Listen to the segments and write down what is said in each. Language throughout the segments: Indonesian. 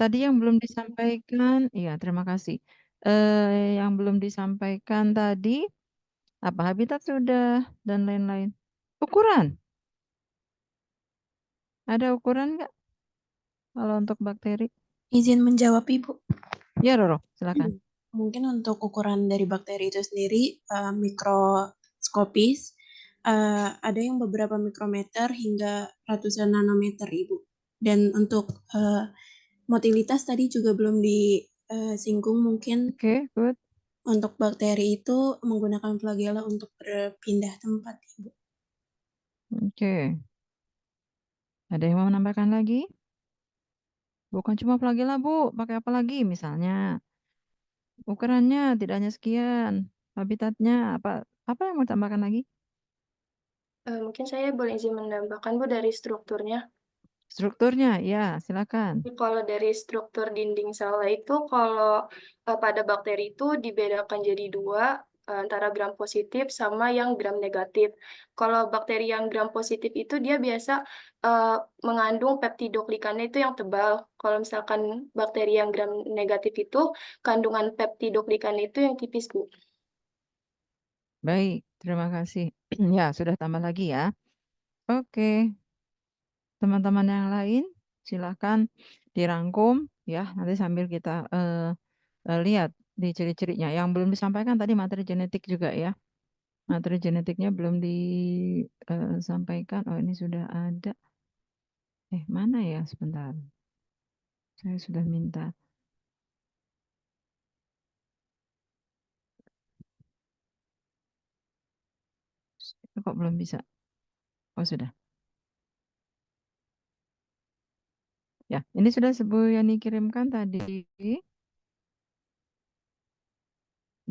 Tadi yang belum disampaikan, iya terima kasih. Yang belum disampaikan tadi, apa habitat sudah dan lain-lain. Ukuran, ada ukuran nggak kalau untuk bakteri? Izin menjawab, Ibu. Ya, Roro, silakan. Mungkin untuk ukuran dari bakteri itu sendiri mikroskopis, ada yang beberapa mikrometer hingga ratusan nanometer, Ibu. Dan untuk motilitas tadi juga belum disinggung, mungkin Oke, good. untuk bakteri itu menggunakan flagela untuk berpindah tempat, Ibu. Oke, ada yang mau menambahkan lagi? Bukan cuma flagela, Bu. Pakai apa lagi misalnya? Ukurannya tidak hanya sekian. Habitatnya apa? Apa yang mau tambahkan lagi? Mungkin saya boleh izin menambahkan Bu dari strukturnya. Strukturnya, ya, silakan. Kalau dari struktur dinding sel itu, kalau pada bakteri itu dibedakan jadi dua, antara gram positif sama yang gram negatif. Kalau bakteri yang gram positif itu dia biasa mengandung peptidoglikannya itu yang tebal. Kalau misalkan bakteri yang gram negatif itu kandungan peptidoglikannya itu yang tipis, Bu. Baik, terima kasih. Ya, sudah tambah lagi ya. Oke, teman-teman yang lain, silakan dirangkum ya. Nanti sambil kita lihat di ciri-cirinya. Yang belum disampaikan tadi materi genetik juga ya. Materi genetiknya belum disampaikan. Oh, ini sudah ada. Mana ya? Sebentar. Saya sudah minta. Kok belum bisa? Oh, sudah. Ya, ini sudah Bu Yani kirimkan tadi.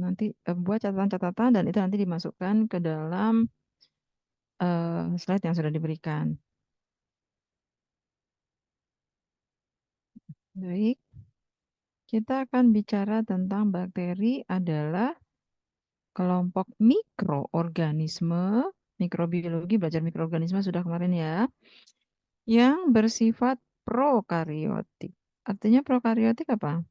Nanti buat catatan-catatan dan itu nanti dimasukkan ke dalam slide yang sudah diberikan. Baik, kita akan bicara tentang bakteri adalah kelompok mikroorganisme, mikrobiologi, belajar mikroorganisme sudah kemarin ya, yang bersifat prokariotik. Artinya prokariotik apa?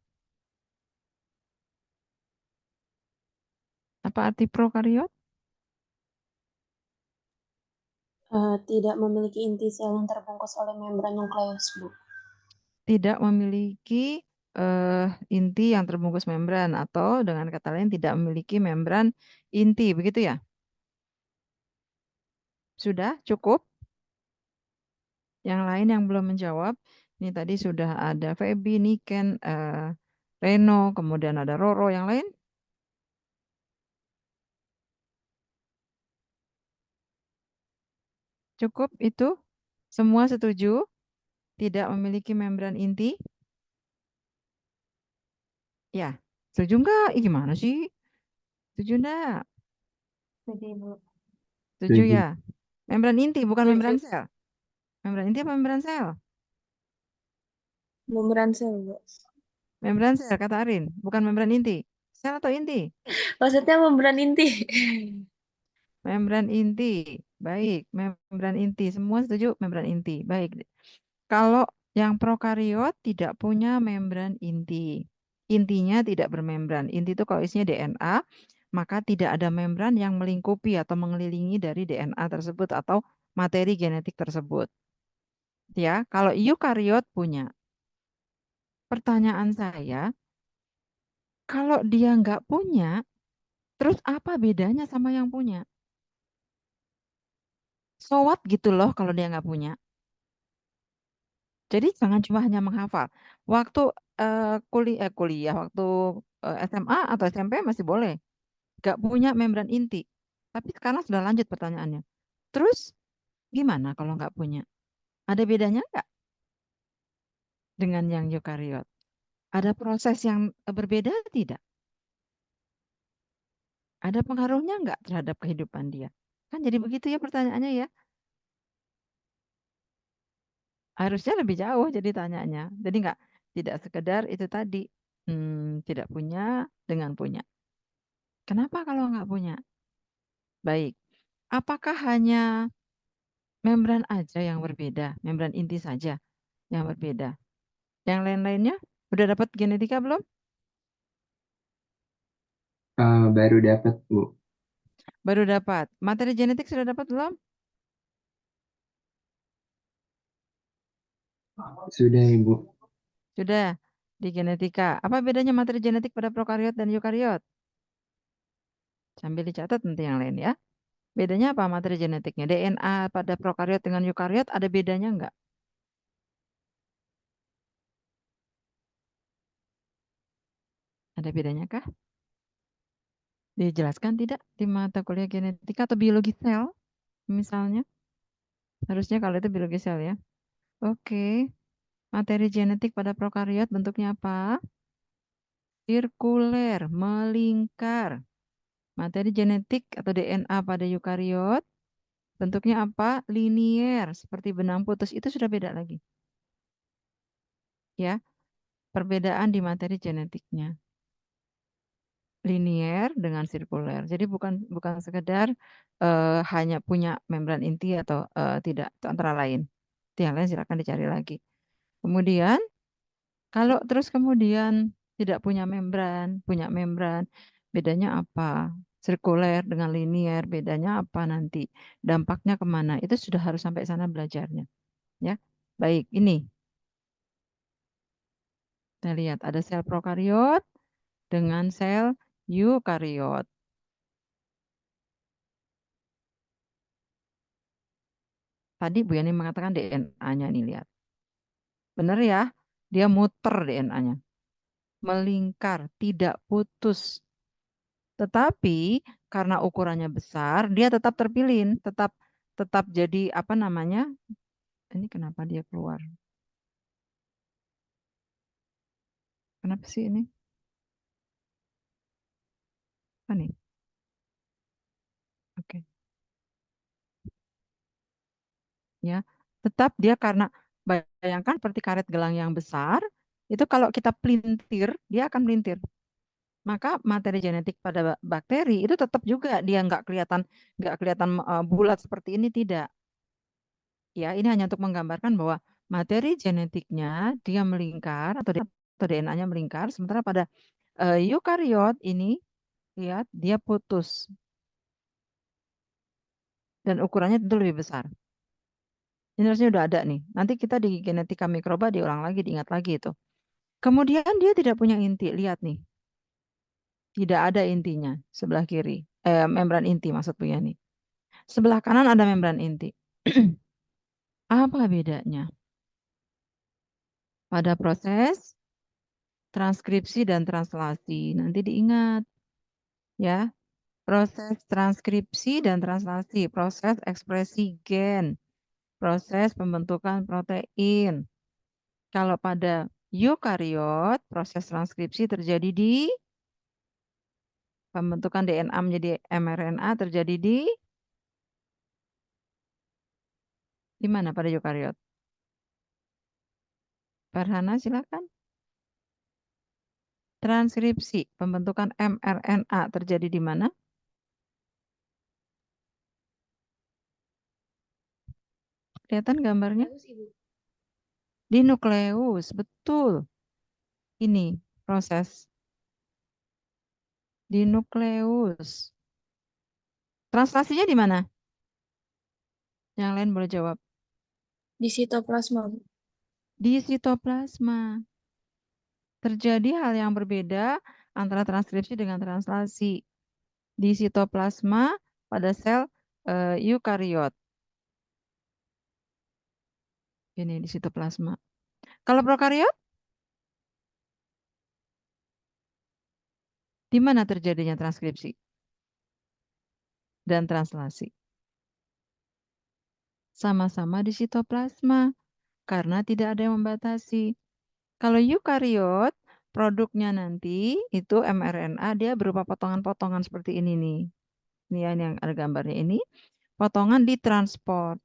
Apa arti prokariot? Tidak memiliki inti sel yang terbungkus oleh membran nukleus, Bu. Tidak memiliki inti yang terbungkus membran atau dengan kata lain tidak memiliki membran inti, begitu ya? Sudah cukup? Yang lain yang belum menjawab, ini tadi sudah ada Feby, Niken, Reno, kemudian ada Roro, yang lain cukup itu? Semua setuju? Tidak memiliki membran inti? Ya, setuju nggak? Gimana sih? Setuju nggak? Jadi, Bu. Setuju Setuju. ya? Membran inti, bukan membran Setuju. sel. Membran inti apa membran sel? Membran sel, Bu. Membran sel, kata Arin. Bukan membran inti. Sel atau inti? Maksudnya membran inti. Membran inti. Baik, membran inti. Semua setuju membran inti. Baik. Kalau yang prokariot tidak punya membran inti. Intinya tidak bermembran. Inti itu kalau isinya DNA, maka tidak ada membran yang melingkupi atau mengelilingi dari DNA tersebut atau materi genetik tersebut. Ya, kalau eukariot punya. Pertanyaan saya, kalau dia nggak punya, terus apa bedanya sama yang punya? So what gitu loh kalau dia nggak punya. Jadi jangan cuma hanya menghafal. Waktu kuliah, waktu SMA atau SMP masih boleh. Nggak punya membran inti. Tapi sekarang sudah lanjut pertanyaannya. Terus gimana kalau nggak punya? Ada bedanya nggak dengan yang eukariot? Ada proses yang berbeda tidak? Ada pengaruhnya nggak terhadap kehidupan dia? Kan jadi begitu ya pertanyaannya ya. Harusnya lebih jauh jadi tanyanya. Jadi nggak tidak sekedar itu tadi tidak punya dengan punya. Kenapa kalau nggak punya? Baik. Apakah hanya membran aja yang berbeda, membran inti saja yang berbeda? Yang lain-lainnya udah dapat genetika belum? Baru dapat, Bu. Baru dapat. Materi genetik sudah dapat belum? Sudah, Ibu. Sudah di genetika. Apa bedanya materi genetik pada prokariot dan eukariot? Sambil dicatat nanti yang lain ya. Bedanya apa materi genetiknya? DNA pada prokariot dengan eukariot ada bedanya enggak? Ada bedanya kah? Dijelaskan tidak di mata kuliah genetika atau biologi sel misalnya? Harusnya kalau itu biologi sel ya. Oke. Materi genetik pada prokariot bentuknya apa? Sirkuler, melingkar. Materi genetik atau DNA pada eukariot bentuknya apa? Linier, seperti benang putus. Itu sudah beda lagi. Ya, perbedaan di materi genetiknya. Linier dengan sirkuler. Jadi bukan bukan sekedar hanya punya membran inti atau tidak, itu antara lain. Itu yang lain silakan dicari lagi. Kemudian kalau terus kemudian tidak punya membran, bedanya apa? Sirkuler dengan linier, bedanya apa nanti? Dampaknya kemana? Itu sudah harus sampai sana belajarnya. Ya, baik. Ini kita lihat ada sel prokariot dengan sel eukariot. Tadi Bu Yani mengatakan DNA-nya nih lihat. Benar ya? Dia muter DNA-nya. Melingkar, tidak putus. Tetapi karena ukurannya besar, dia tetap terpilih, tetap tetap jadi apa namanya? Ini kenapa dia keluar? Kenapa sih ini? Apa nih? Oke. Ya, tetap dia karena bayangkan seperti karet gelang yang besar, itu kalau kita pelintir, dia akan melintir. Maka materi genetik pada bakteri itu tetap juga dia nggak kelihatan bulat seperti ini tidak. Ya, ini hanya untuk menggambarkan bahwa materi genetiknya dia melingkar atau DNA-nya melingkar, sementara pada eukariot ini lihat dia putus dan ukurannya tentu lebih besar. Ini harusnya udah ada nih. Nanti kita di genetika mikroba diulang lagi, diingat lagi itu. Kemudian dia tidak punya inti. Lihat nih, tidak ada intinya sebelah kiri. Membran inti maksud Bu Yani. Sebelah kanan ada membran inti. Apa bedanya? Pada proses transkripsi dan translasi. Nanti diingat ya. Proses transkripsi dan translasi, proses ekspresi gen, proses pembentukan protein. Kalau pada eukariot, proses transkripsi terjadi di pembentukan DNA menjadi mRNA terjadi di mana pada eukariot? Farhana silakan. Transkripsi, pembentukan mRNA terjadi di mana? Kelihatan gambarnya? Di nukleus, betul. Ini proses di nukleus. Translasinya di mana? Yang lain boleh jawab. Di sitoplasma. Di sitoplasma. Terjadi hal yang berbeda antara transkripsi dengan translasi. Di sitoplasma pada sel eukariot. Ini di sitoplasma. Kalau prokariot? Di mana terjadinya transkripsi dan translasi? Sama-sama di sitoplasma karena tidak ada yang membatasi. Kalau eukariot, produknya nanti itu mRNA dia berupa potongan-potongan seperti ini nih. Ini yang ada gambarnya ini. Potongan ditransport.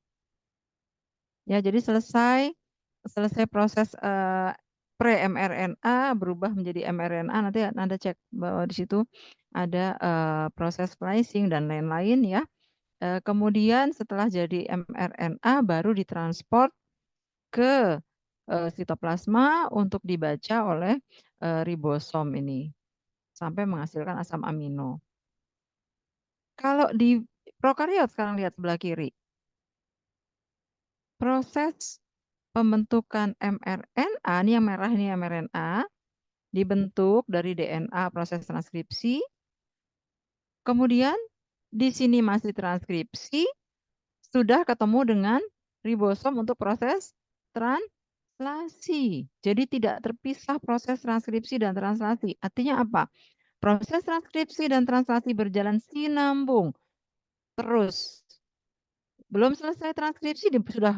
Ya, jadi selesai proses pre-mRNA berubah menjadi mRNA, nanti Anda cek bahwa di situ ada proses splicing dan lain-lain ya. Kemudian setelah jadi mRNA baru ditransport ke sitoplasma untuk dibaca oleh ribosom ini sampai menghasilkan asam amino. Kalau di prokariot sekarang lihat sebelah kiri. Proses pembentukan mRNA, ini yang merah ini mRNA, dibentuk dari DNA proses transkripsi. Kemudian di sini masih transkripsi, sudah ketemu dengan ribosom untuk proses translasi. Jadi tidak terpisah proses transkripsi dan translasi. Artinya apa? Proses transkripsi dan translasi berjalan sinambung terus. Belum selesai transkripsi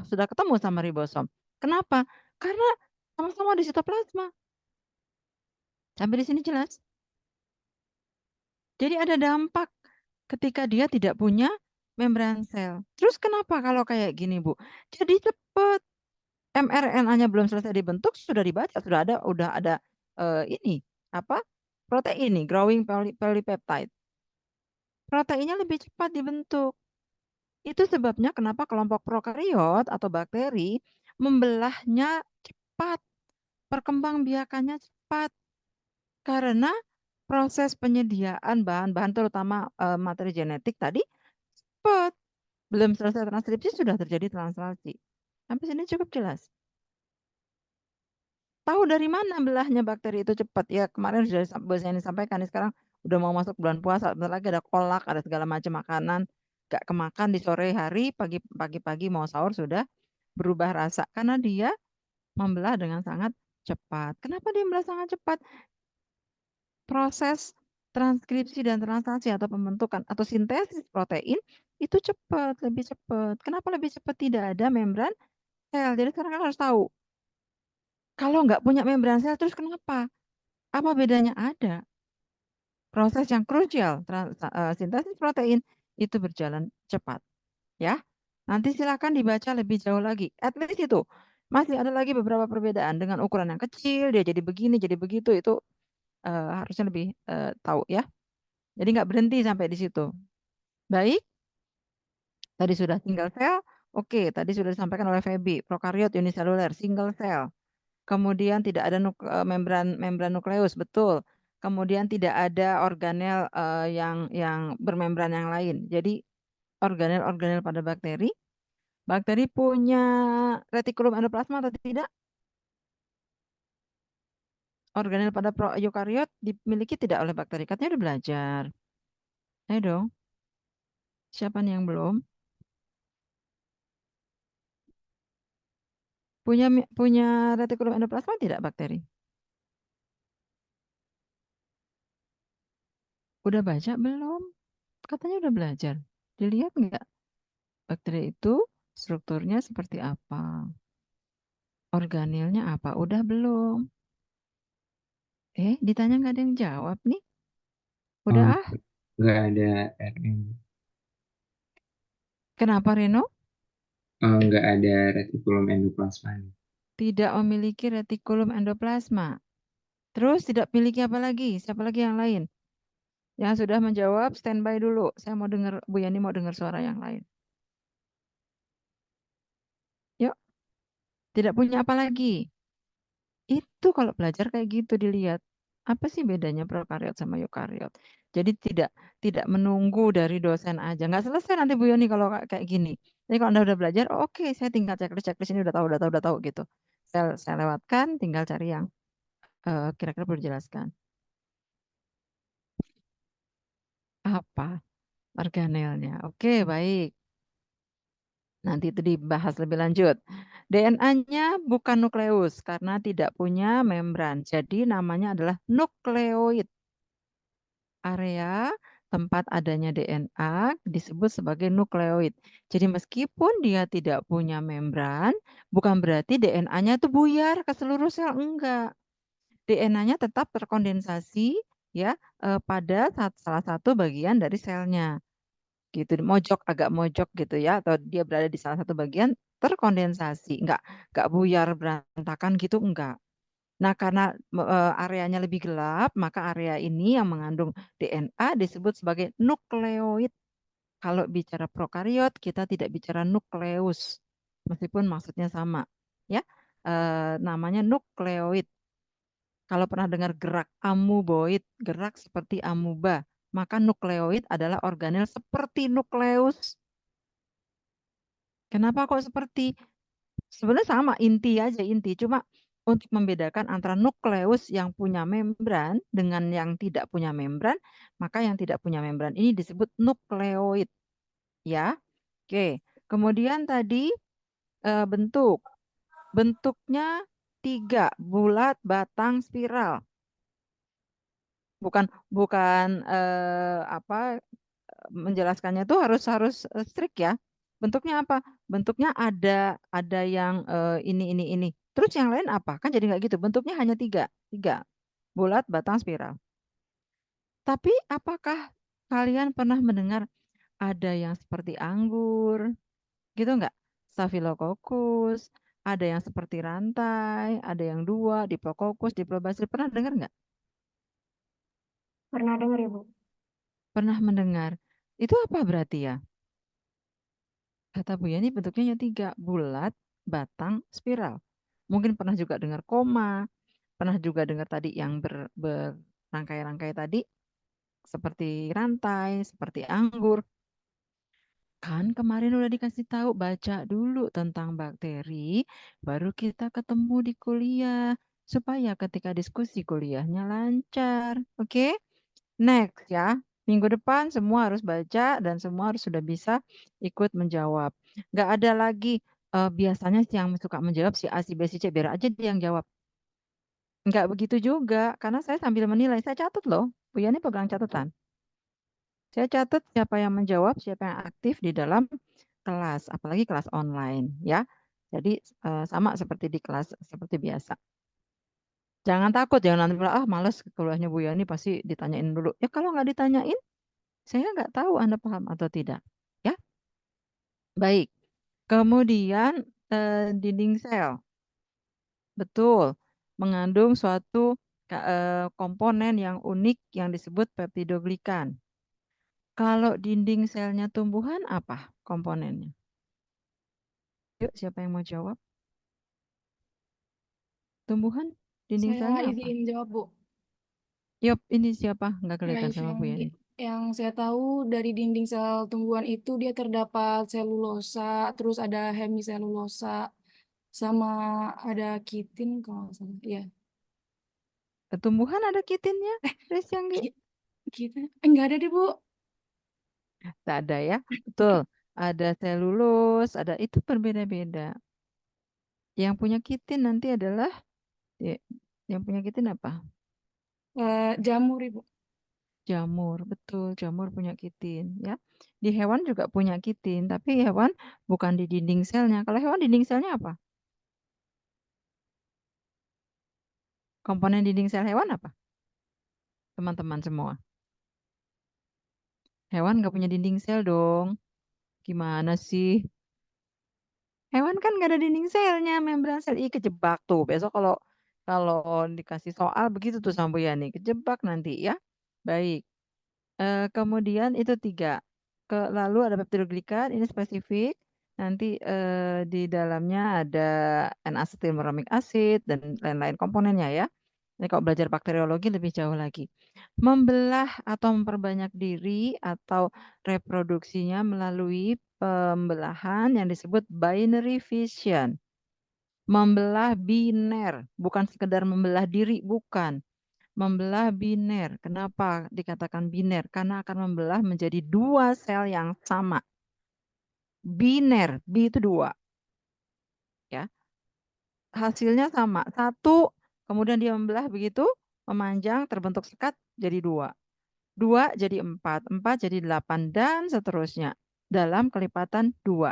sudah ketemu sama ribosom. Kenapa? Karena sama-sama di sitoplasma. Sampai di sini jelas. Jadi ada dampak ketika dia tidak punya membran sel. Terus kenapa kalau kayak gini, Bu? Jadi cepat. mRNA-nya belum selesai dibentuk sudah dibaca, udah ada ini apa? Protein nih, growing polypeptide. Proteinnya lebih cepat dibentuk. Itu sebabnya kenapa kelompok prokariot atau bakteri membelahnya cepat, perkembangbiakannya cepat. Karena proses penyediaan bahan-bahan terutama materi genetik tadi cepat. Belum selesai transkripsi sudah terjadi translasi. Sampai sini cukup jelas. Tahu dari mana belahnya bakteri itu cepat? Ya kemarin sudah saya sampaikan, sekarang udah mau masuk bulan puasa, bentar lagi ada kolak, ada segala macam makanan, gak kemakan di sore hari, pagi-pagi mau sahur sudah berubah rasa karena dia membelah dengan sangat cepat. Kenapa dia membelah sangat cepat? Proses transkripsi dan translasi atau pembentukan atau sintesis protein itu cepat, lebih cepat. Kenapa lebih cepat? Tidak ada membran sel. Jadi sekarang kan harus tahu. Kalau nggak punya membran sel, terus kenapa? Apa bedanya? Ada. Proses yang krusial, sintesis protein itu berjalan cepat. Ya, nanti silakan dibaca lebih jauh lagi. At least itu. Masih ada lagi beberapa perbedaan dengan ukuran yang kecil, dia jadi begini, jadi begitu, itu harusnya lebih tahu ya. Jadi nggak berhenti sampai di situ. Baik, tadi sudah single cell. Oke, tadi sudah disampaikan oleh Feby, prokariot uniseluler, single cell. Kemudian tidak ada membran nukleus, betul. Kemudian tidak ada organel yang bermembran yang lain. Jadi organel-organel pada bakteri. Bakteri punya retikulum endoplasma atau tidak? Organel pada proeukariot dimiliki tidak oleh bakteri. Katanya udah belajar. Ayo dong. Siapa nih yang belum? Punya retikulum endoplasma tidak bakteri? Udah baca belum? Katanya udah belajar. Dilihat nggak? Bakteri itu strukturnya seperti apa? Organelnya apa? Udah belum? Ditanya nggak ada yang jawab nih. Udah Oh, ah. nggak ada RM. Kenapa Reno? Nggak ada retikulum endoplasma. Tidak memiliki retikulum endoplasma. Terus tidak memiliki apa lagi? Siapa lagi yang lain? Yang sudah menjawab, standby dulu. Saya mau dengar, Bu Yani mau dengar suara yang lain. Yuk, tidak punya apa lagi? Itu kalau belajar kayak gitu dilihat. Apa sih bedanya prokariot sama eukariot? Jadi tidak menunggu dari dosen aja. Nggak selesai nanti Bu Yani kalau kayak gini. Jadi kalau Anda udah belajar, oh, oke, saya tinggal checklist ini udah tahu gitu. Saya lewatkan, tinggal cari yang kira-kira perlu dijelaskan. Apa organelnya? Oke, baik. Nanti itu dibahas lebih lanjut. DNA-nya bukan nukleus karena tidak punya membran. Jadi namanya adalah nukleoid. Area tempat adanya DNA disebut sebagai nukleoid. Jadi meskipun dia tidak punya membran, bukan berarti DNA-nya itu buyar ke seluruh sel, enggak. DNA-nya tetap terkondensasi ya pada salah satu bagian dari selnya. Gitu, agak mojok gitu ya, atau dia berada di salah satu bagian terkondensasi, enggak buyar berantakan gitu, enggak. Nah, karena areanya lebih gelap, maka area ini yang mengandung DNA disebut sebagai nukleoid. Kalau bicara prokariot, kita tidak bicara nukleus, meskipun maksudnya sama. Ya, namanya nukleoid. Kalau pernah dengar gerak amuboid, gerak seperti amuba, maka nukleoid adalah organel seperti nukleus. Kenapa kok seperti? Sebenarnya sama, inti aja inti. Cuma untuk membedakan antara nukleus yang punya membran dengan yang tidak punya membran, maka yang tidak punya membran ini disebut nukleoid. Ya, oke. Kemudian tadi bentuk. Bentuknya 3, bulat, batang, spiral. Bukan bukan apa menjelaskannya tuh harus strict ya. Bentuknya apa? Bentuknya ada yang ini. Terus yang lain apa? Kan jadi nggak gitu. Bentuknya hanya 3, bulat, batang, spiral. Tapi apakah kalian pernah mendengar ada yang seperti anggur, gitu nggak? Staphylococcus, ada yang seperti rantai, ada yang 2, Diplococcus, Diplobacillus. Pernah dengar nggak? Pernah dengar, Ibu? Pernah mendengar. Itu apa berarti ya? Kata Bu Yani bentuknya hanya 3, bulat, batang, spiral. Mungkin pernah juga dengar koma, pernah juga dengar tadi yang berangkai-rangkai tadi, seperti rantai, seperti anggur. Kan kemarin udah dikasih tahu, baca dulu tentang bakteri, baru kita ketemu di kuliah, supaya ketika diskusi kuliahnya lancar. Oke? Next ya, minggu depan semua harus baca dan semua harus sudah bisa ikut menjawab. Nggak ada lagi biasanya yang suka menjawab si A, si B, si C, biar aja dia yang jawab. Nggak begitu juga, karena saya sambil menilai, saya catat loh. Bu Yani pegang catatan. Saya catat siapa yang menjawab, siapa yang aktif di dalam kelas, apalagi kelas online ya. Jadi sama seperti di kelas seperti biasa. Jangan takut, jangan nanti bilang, ah males kuliahnya Bu Yani pasti ditanyain dulu. Ya kalau nggak ditanyain, saya nggak tahu Anda paham atau tidak. Ya, baik. Kemudian dinding sel, betul, mengandung suatu komponen yang unik yang disebut peptidoglikan. Kalau dinding selnya tumbuhan apa komponennya? Yuk, siapa yang mau jawab? Tumbuhan, dinding Saya selnya apa? izin jawab, Bu. Yup, ini siapa? Nggak Ya, kelihatan sama yang, Bu Yani. yang saya tahu dari dinding sel tumbuhan itu dia terdapat selulosa, terus ada hemiselulosa, sama ada kitin kalau nggak salah. Ya, Tumbuhan ada kitinnya, Tris yang kitin. Enggak ada deh, Bu. tak ada ya. Betul. Ada selulus, ada itu berbeda-beda. Yang punya kitin nanti adalah ya, yang punya kitin apa? Jamur, Ibu. Jamur, betul. Jamur punya kitin ya. Di hewan juga punya kitin, tapi hewan bukan di dinding selnya. Kalau hewan dinding selnya apa? Komponen dinding sel hewan apa? Teman-teman semua. Hewan nggak punya dinding sel dong. Gimana sih? Hewan kan nggak ada dinding selnya, membran sel. Ih, kejebak tuh. Besok kalau kalau dikasih soal begitu tuh sama Bu Yani, kejebak nanti ya. Baik. Kemudian itu 3. Lalu ada peptidoglikan, ini spesifik. Nanti di dalamnya ada N-asetilmeramic acid dan lain-lain komponennya ya. Jadi kalau belajar bakteriologi lebih jauh lagi. Membelah atau memperbanyak diri atau reproduksinya melalui pembelahan yang disebut binary fission. Membelah biner, bukan sekedar membelah diri, bukan. Membelah biner. Kenapa dikatakan biner? Karena akan membelah menjadi 2 sel yang sama. Biner, B itu 2. Ya. Hasilnya sama. 1, kemudian dia membelah begitu, memanjang, terbentuk sekat, jadi 2. 2 jadi 4, 4 jadi 8, dan seterusnya. Dalam kelipatan 2.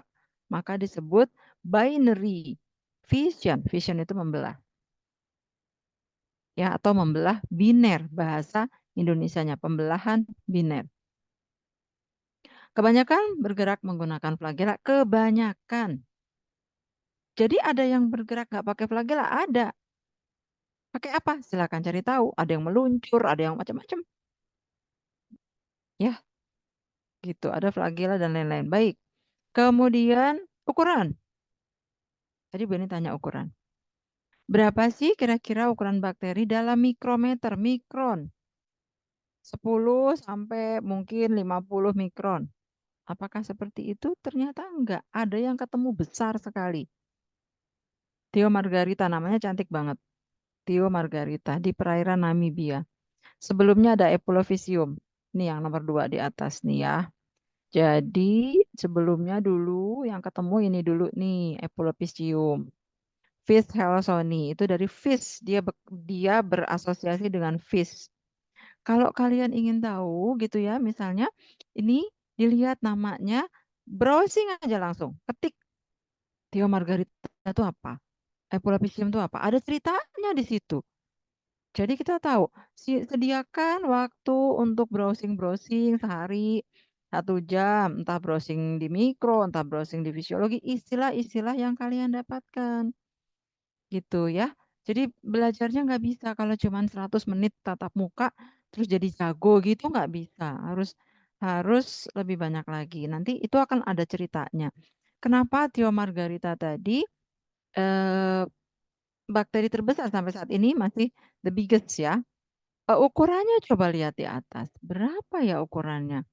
Maka disebut binary fission. Fission itu membelah. Ya, atau membelah biner, bahasa Indonesianya, pembelahan biner. Kebanyakan bergerak menggunakan flagela, kebanyakan. Jadi ada yang bergerak nggak pakai flagela, ada. Pakai apa? Silakan cari tahu. Ada yang meluncur, ada yang macam-macam. Ya, gitu. Ada flagela dan lain-lain. Baik. Kemudian ukuran. Tadi Bu ini tanya ukuran. Berapa sih kira-kira ukuran bakteri dalam mikrometer, mikron? 10 sampai mungkin 50 mikron. Apakah seperti itu? Ternyata enggak. Ada yang ketemu besar sekali. Theo margarita, namanya cantik banget. Theo margarita di perairan Namibia. Sebelumnya ada Epulovisium. Ini yang nomor 2 di atas nih ya. Jadi sebelumnya dulu yang ketemu ini dulu nih Epulovisium. Fish helsoni itu dari fish, dia berasosiasi dengan fish. Kalau kalian ingin tahu gitu ya, misalnya ini dilihat namanya, browsing aja langsung, ketik Theo margarita itu apa, Epulovisium itu apa, ada ceritanya di situ. Jadi kita tahu, sediakan waktu untuk browsing-browsing sehari 1 jam, entah browsing di mikro, entah browsing di fisiologi, istilah-istilah yang kalian dapatkan, gitu ya. Jadi belajarnya nggak bisa kalau cuma 100 menit tatap muka, terus jadi jago gitu nggak bisa. Harus harus lebih banyak lagi. Nanti itu akan ada ceritanya. Kenapa Theo margarita tadi eh, bakteri terbesar sampai saat ini masih the biggest ya. Ukurannya coba lihat di atas. Berapa ya ukurannya?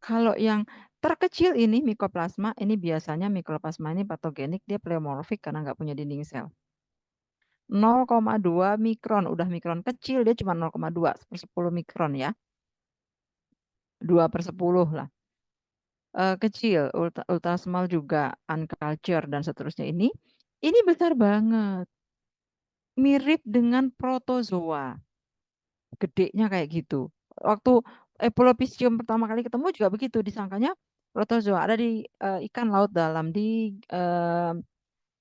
Kalau yang terkecil ini Mycoplasma, ini biasanya Mycoplasma ini patogenik, dia pleomorfik karena nggak punya dinding sel. 0,2 mikron, udah mikron kecil, dia cuma 0,2 per 10 mikron ya. 2/10 lah. Kecil, ultra small juga, uncultured dan seterusnya ini besar banget. Mirip dengan protozoa. Gedenya kayak gitu. Waktu Epulovisium pertama kali ketemu juga begitu, disangkanya protozoa. Ada di ikan laut dalam di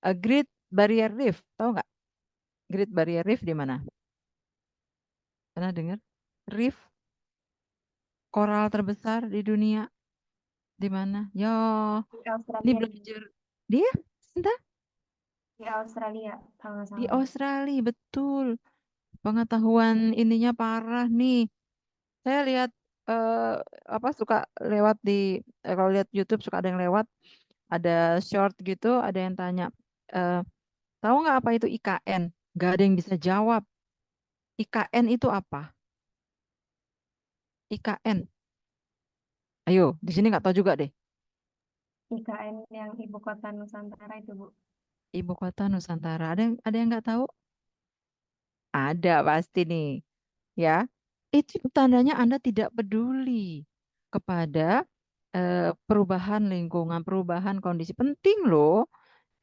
Great Barrier Reef, tahu nggak? Great Barrier Reef di mana? Pernah dengar? Reef koral terbesar di dunia di mana? Ya, Di ini Australia, belajar dia, entah di Australia kalau nggak di salah. Australia, betul. Pengetahuan ininya parah nih. Saya lihat eh, apa suka lewat di kalau lihat YouTube suka ada yang lewat, ada short gitu, ada yang tanya, eh, tahu nggak apa itu IKN? Nggak ada yang bisa jawab. IKN itu apa? IKN. Ayo, di sini nggak tahu juga deh. IKN yang ibu kota Nusantara itu, Bu. Ibu kota Nusantara. Ada yang nggak tahu? Ada pasti nih, ya. Itu tandanya Anda tidak peduli kepada perubahan lingkungan, perubahan kondisi penting loh.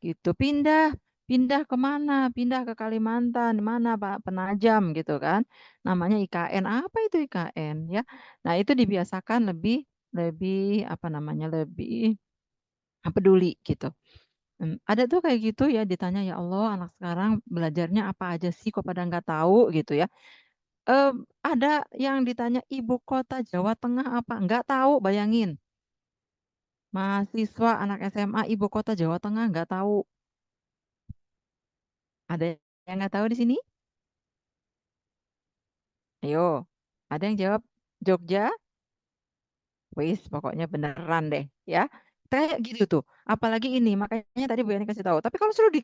Gitu. Pindah kemana? Pindah ke Kalimantan, mana Pak Penajam gitu kan? Namanya IKN. Apa itu IKN ya? Nah, itu dibiasakan lebih lebih apa namanya? Lebih peduli gitu. Ada tuh kayak gitu ya ditanya ya Allah anak sekarang belajarnya apa aja sih kok pada nggak tahu gitu ya. Ada yang ditanya ibu kota Jawa Tengah apa? Nggak tahu, bayangin. Mahasiswa anak SMA ibu kota Jawa Tengah nggak tahu. Ada yang nggak tahu di sini? Ayo, ada yang jawab Jogja? Wis, pokoknya beneran deh, ya. Kayak gitu tuh. Apalagi ini, makanya tadi Bu Yani kasih tahu. Tapi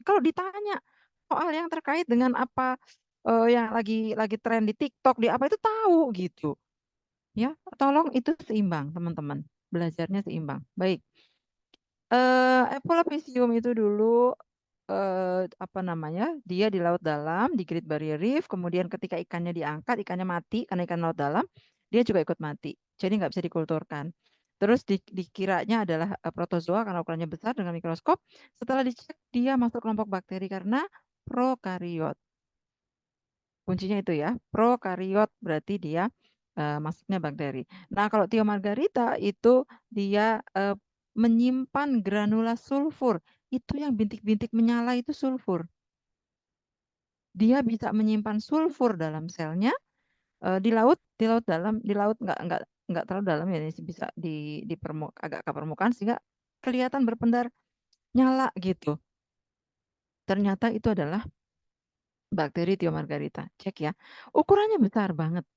kalau ditanya soal yang terkait dengan apa yang lagi tren di TikTok, di apa itu tahu gitu. Ya, tolong itu seimbang, teman-teman. Belajarnya seimbang. Baik. Epulovisium itu dulu apa namanya? Dia di laut dalam, di Great Barrier Reef. Kemudian ketika ikannya diangkat, ikannya mati karena ikan laut dalam, dia juga ikut mati. Jadi nggak bisa dikulturkan. Terus dikiranya adalah protozoa karena ukurannya besar dengan mikroskop. Setelah dicek, dia masuk kelompok bakteri karena prokariot. Kuncinya itu ya, prokariot berarti dia masuknya bakteri. Nah, kalau Theo margarita itu dia menyimpan granula sulfur. Itu yang bintik-bintik menyala itu sulfur. Dia bisa menyimpan sulfur dalam selnya di laut dalam, di laut nggak terlalu dalam ya, ini bisa agak ke permukaan sehingga kelihatan berpendar nyala gitu. Ternyata itu adalah bakteri Theo margarita. Cek ya, ukurannya besar banget.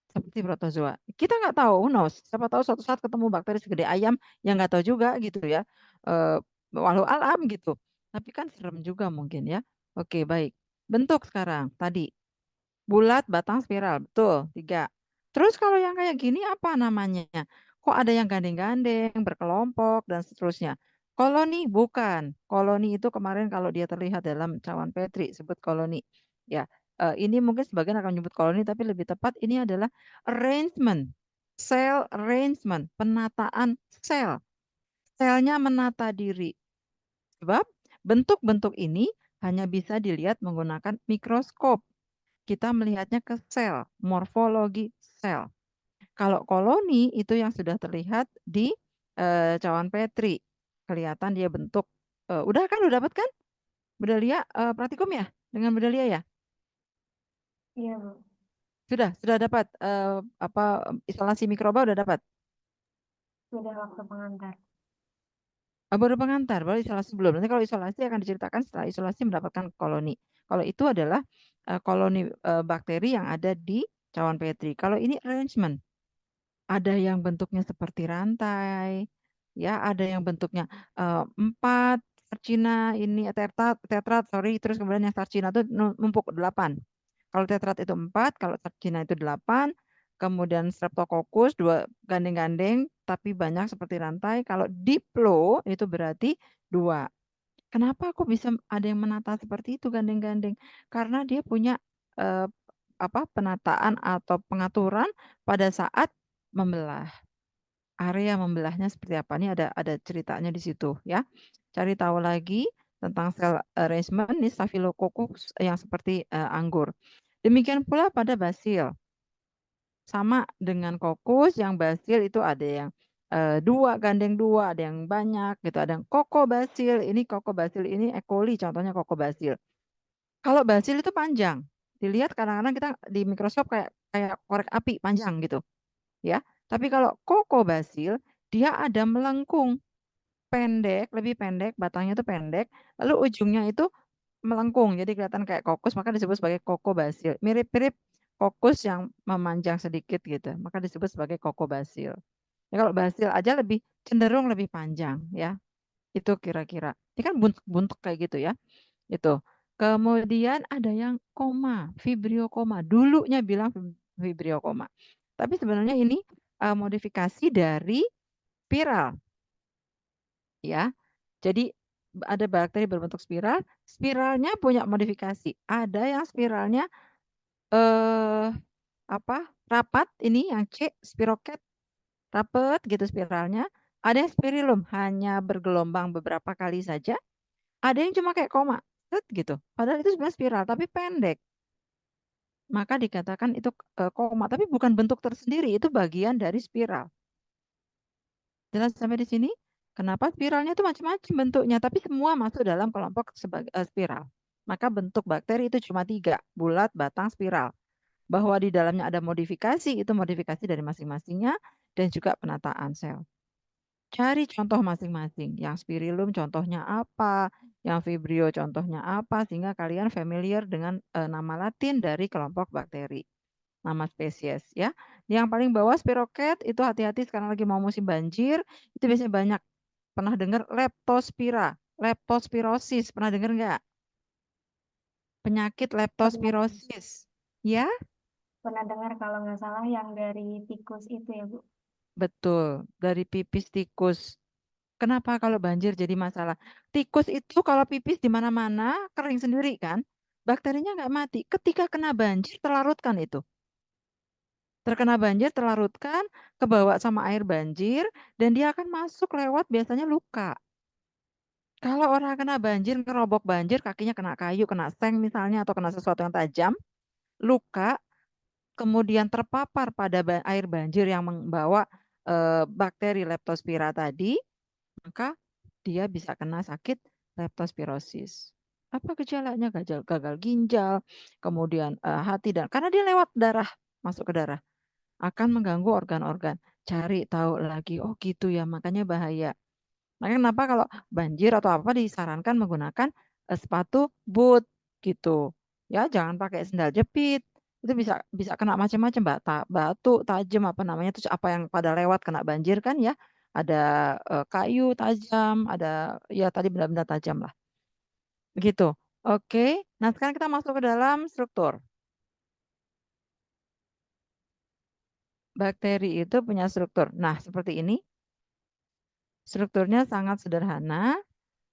Seperti protozoa. Kita nggak tahu, who knows. Siapa tahu suatu saat ketemu bakteri segede ayam yang nggak tahu juga gitu ya. walau alam gitu. Tapi kan serem juga mungkin ya. Oke, baik. Bentuk sekarang tadi bulat, batang, spiral. Betul, 3. Terus kalau yang kayak gini apa namanya? Kok ada yang gandeng-gandeng, berkelompok, dan seterusnya? Koloni, bukan. Koloni itu kemarin kalau dia terlihat dalam cawan Petri, sebut koloni. Ya, ini mungkin sebagian akan menyebut koloni, tapi lebih tepat ini adalah arrangement. Cell arrangement, penataan sel. Selnya menata diri. Sebab bentuk-bentuk ini hanya bisa dilihat menggunakan mikroskop. Kita melihatnya ke sel, morfologi sel. Kalau koloni itu yang sudah terlihat di cawan Petri. Kelihatan dia bentuk. Udah kan? Udah dapat kan? Bedalia praktikum ya? Dengan bedalia ya? Iya, Bu. Sudah dapat isolasi mikroba udah dapat. Sudah waktu pengantar. Baru pengantar, baru isolasi belum. Nanti kalau isolasi akan diceritakan setelah isolasi mendapatkan koloni. Kalau itu adalah koloni bakteri yang ada di cawan Petri. Kalau ini arrangement, ada yang bentuknya seperti rantai, ya, ada yang bentuknya 4 sarcina ini tetrat, sorry, terus kemudian yang sarcina itu numpuk 8. Kalau tetrat itu 4, kalau sarcina itu 8, kemudian streptococcus 2 gandeng-gandeng tapi banyak seperti rantai. Kalau diplo itu berarti 2. Kenapa kok bisa ada yang menata seperti itu gandeng-gandeng? Karena dia punya eh, penataan atau pengaturan pada saat membelah. Area membelahnya seperti apa? Ini ada ceritanya di situ ya. Cari tahu lagi tentang sel arrangement ini Staphylococcus yang seperti anggur. Demikian pula pada basil. Sama dengan kokus, yang basil itu ada yang 2 gandeng 2, ada yang banyak gitu. Ada yang koko basil. Ini koko basil ini E. coli contohnya koko basil. Kalau basil itu panjang. Dilihat kadang-kadang kita di mikroskop kayak kayak korek api panjang gitu, ya. Tapi kalau koko basil dia ada melengkung, pendek, lebih pendek, batangnya itu pendek, lalu ujungnya itu melengkung. Jadi kelihatan kayak kokus, maka disebut sebagai koko basil. Mirip-mirip kokus yang memanjang sedikit gitu, maka disebut sebagai koko basil. Ya, kalau basil aja lebih cenderung lebih panjang ya. Itu kira-kira. Ini kan buntuk-buntuk kayak gitu ya. Itu. Kemudian ada yang koma, vibriokoma. Dulunya bilang vibriokoma. Tapi sebenarnya ini modifikasi dari spiral ya. Jadi ada bakteri berbentuk spiral, spiralnya punya modifikasi. Ada yang spiralnya eh rapat ini yang C, spiroket, rapat gitu spiralnya. Ada yang spirilum hanya bergelombang beberapa kali saja. Ada yang cuma kayak koma, set gitu. Padahal itu sebenarnya spiral tapi pendek. Maka dikatakan itu koma, tapi bukan bentuk tersendiri, itu bagian dari spiral. Jelas sampai di sini? Kenapa spiralnya itu macam-macam bentuknya, tapi semua masuk dalam kelompok sebagai spiral. Maka bentuk bakteri itu cuma 3, bulat, batang, spiral. Bahwa di dalamnya ada modifikasi, itu modifikasi dari masing-masingnya, dan juga penataan sel. Cari contoh masing-masing. Yang spirilum contohnya apa, yang vibrio contohnya apa, sehingga kalian familiar dengan nama latin dari kelompok bakteri. Nama spesies ya. Yang paling bawah spiroket itu hati-hati sekarang lagi mau musim banjir, itu biasanya banyak. Pernah dengar leptospira, leptospirosis, pernah dengar nggak? Penyakit Pernah, leptospirosis. Ya, pernah dengar kalau nggak salah yang dari tikus itu ya, Bu. betul. Dari pipis tikus. Kenapa kalau banjir jadi masalah? Tikus itu kalau pipis di mana-mana kering sendiri kan? Bakterinya nggak mati. Ketika kena banjir terlarutkan itu. Terkena banjir terlarutkan, kebawa sama air banjir, dan dia akan masuk lewat biasanya luka. Kalau orang kena banjir, ngerobok banjir, kakinya kena kayu, kena seng misalnya, atau kena sesuatu yang tajam, luka, kemudian terpapar pada air banjir yang membawa bakteri leptospira tadi, maka dia bisa kena sakit leptospirosis. Apa gejalanya? Gagal ginjal, kemudian hati, dan karena dia lewat darah, masuk ke darah, akan mengganggu organ-organ. Cari tahu lagi, oh gitu ya, makanya bahaya. Makanya kenapa kalau banjir atau apa disarankan menggunakan sepatu boot gitu. Ya, jangan pakai sendal jepit. Itu bisa bisa kena macam-macam, batu tajam apa namanya, terus apa yang pada lewat kena banjir kan ya. ada kayu tajam, ada ya tadi benda-benda tajam lah. Begitu. Oke. Nah, sekarang kita masuk ke dalam struktur. Bakteri itu punya struktur. Nah, seperti ini. Strukturnya sangat sederhana.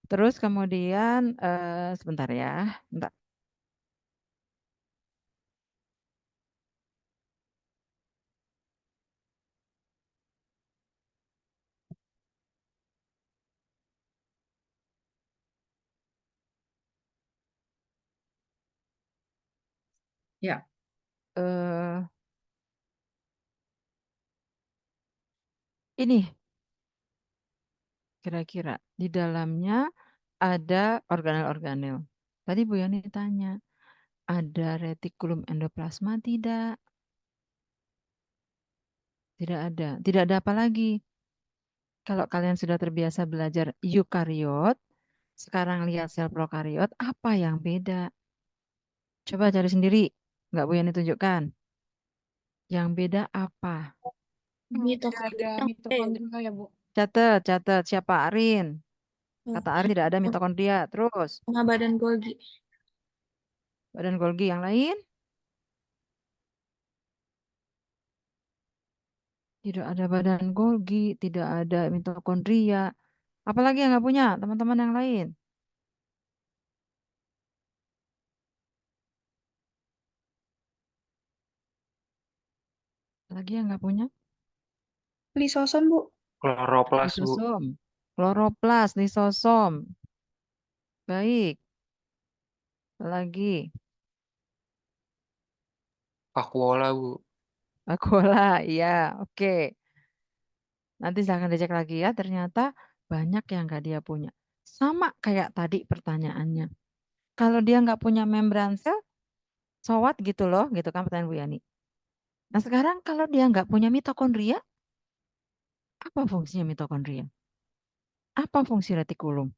Terus kemudian sebentar ya. Bentar. Ya. Ini kira-kira di dalamnya ada organel-organel. Tadi Bu Yani tanya, ada retikulum endoplasma tidak? Tidak ada. Tidak ada apa lagi? Kalau kalian sudah terbiasa belajar eukariot, sekarang lihat sel prokariot, apa yang beda? Coba cari sendiri. Nggak Bu Yani tunjukkan. Yang beda apa? Tidak ada mitokondria ya, Bu. Catat. Siapa? Arin. Kata Arin tidak ada Oh, mitokondria. Terus, sama badan Golgi. badan Golgi yang lain? Tidak ada badan Golgi, tidak ada mitokondria. Apalagi yang nggak punya teman-teman yang lain? Lagi yang nggak punya? Lisosom, Bu. Kloroplas, Bu. Lisosom, kloroplas, lisosom. Baik. Lagi, Vakuola, Bu. vakuola. Iya, oke. Nanti silahkan dicek lagi ya. Ternyata banyak yang nggak dia punya. Sama kayak tadi pertanyaannya. Kalau dia nggak punya membran sel, so what gitu loh, gitu kan pertanyaan Bu Yani. Nah sekarang kalau dia nggak punya mitokondria, apa fungsinya mitokondria? Apa fungsi retikulum?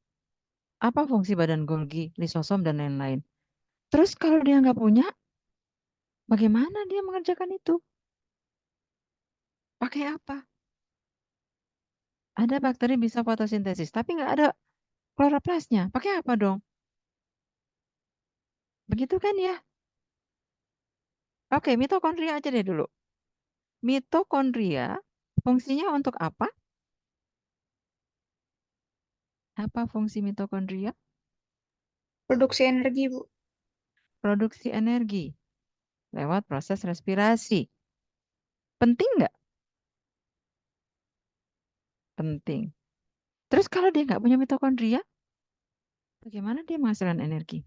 Apa fungsi badan Golgi, lisosom, dan lain-lain? Terus kalau dia nggak punya, bagaimana dia mengerjakan itu? Pakai apa? Ada bakteri bisa fotosintesis, tapi nggak ada kloroplasnya. Pakai apa dong? Begitu kan ya? Oke, mitokondria aja deh dulu. Mitokondria fungsinya untuk apa? Apa fungsi mitokondria? Produksi energi, Bu. Produksi energi lewat proses respirasi. Penting nggak? Penting. Terus kalau dia nggak punya mitokondria, bagaimana dia menghasilkan energi?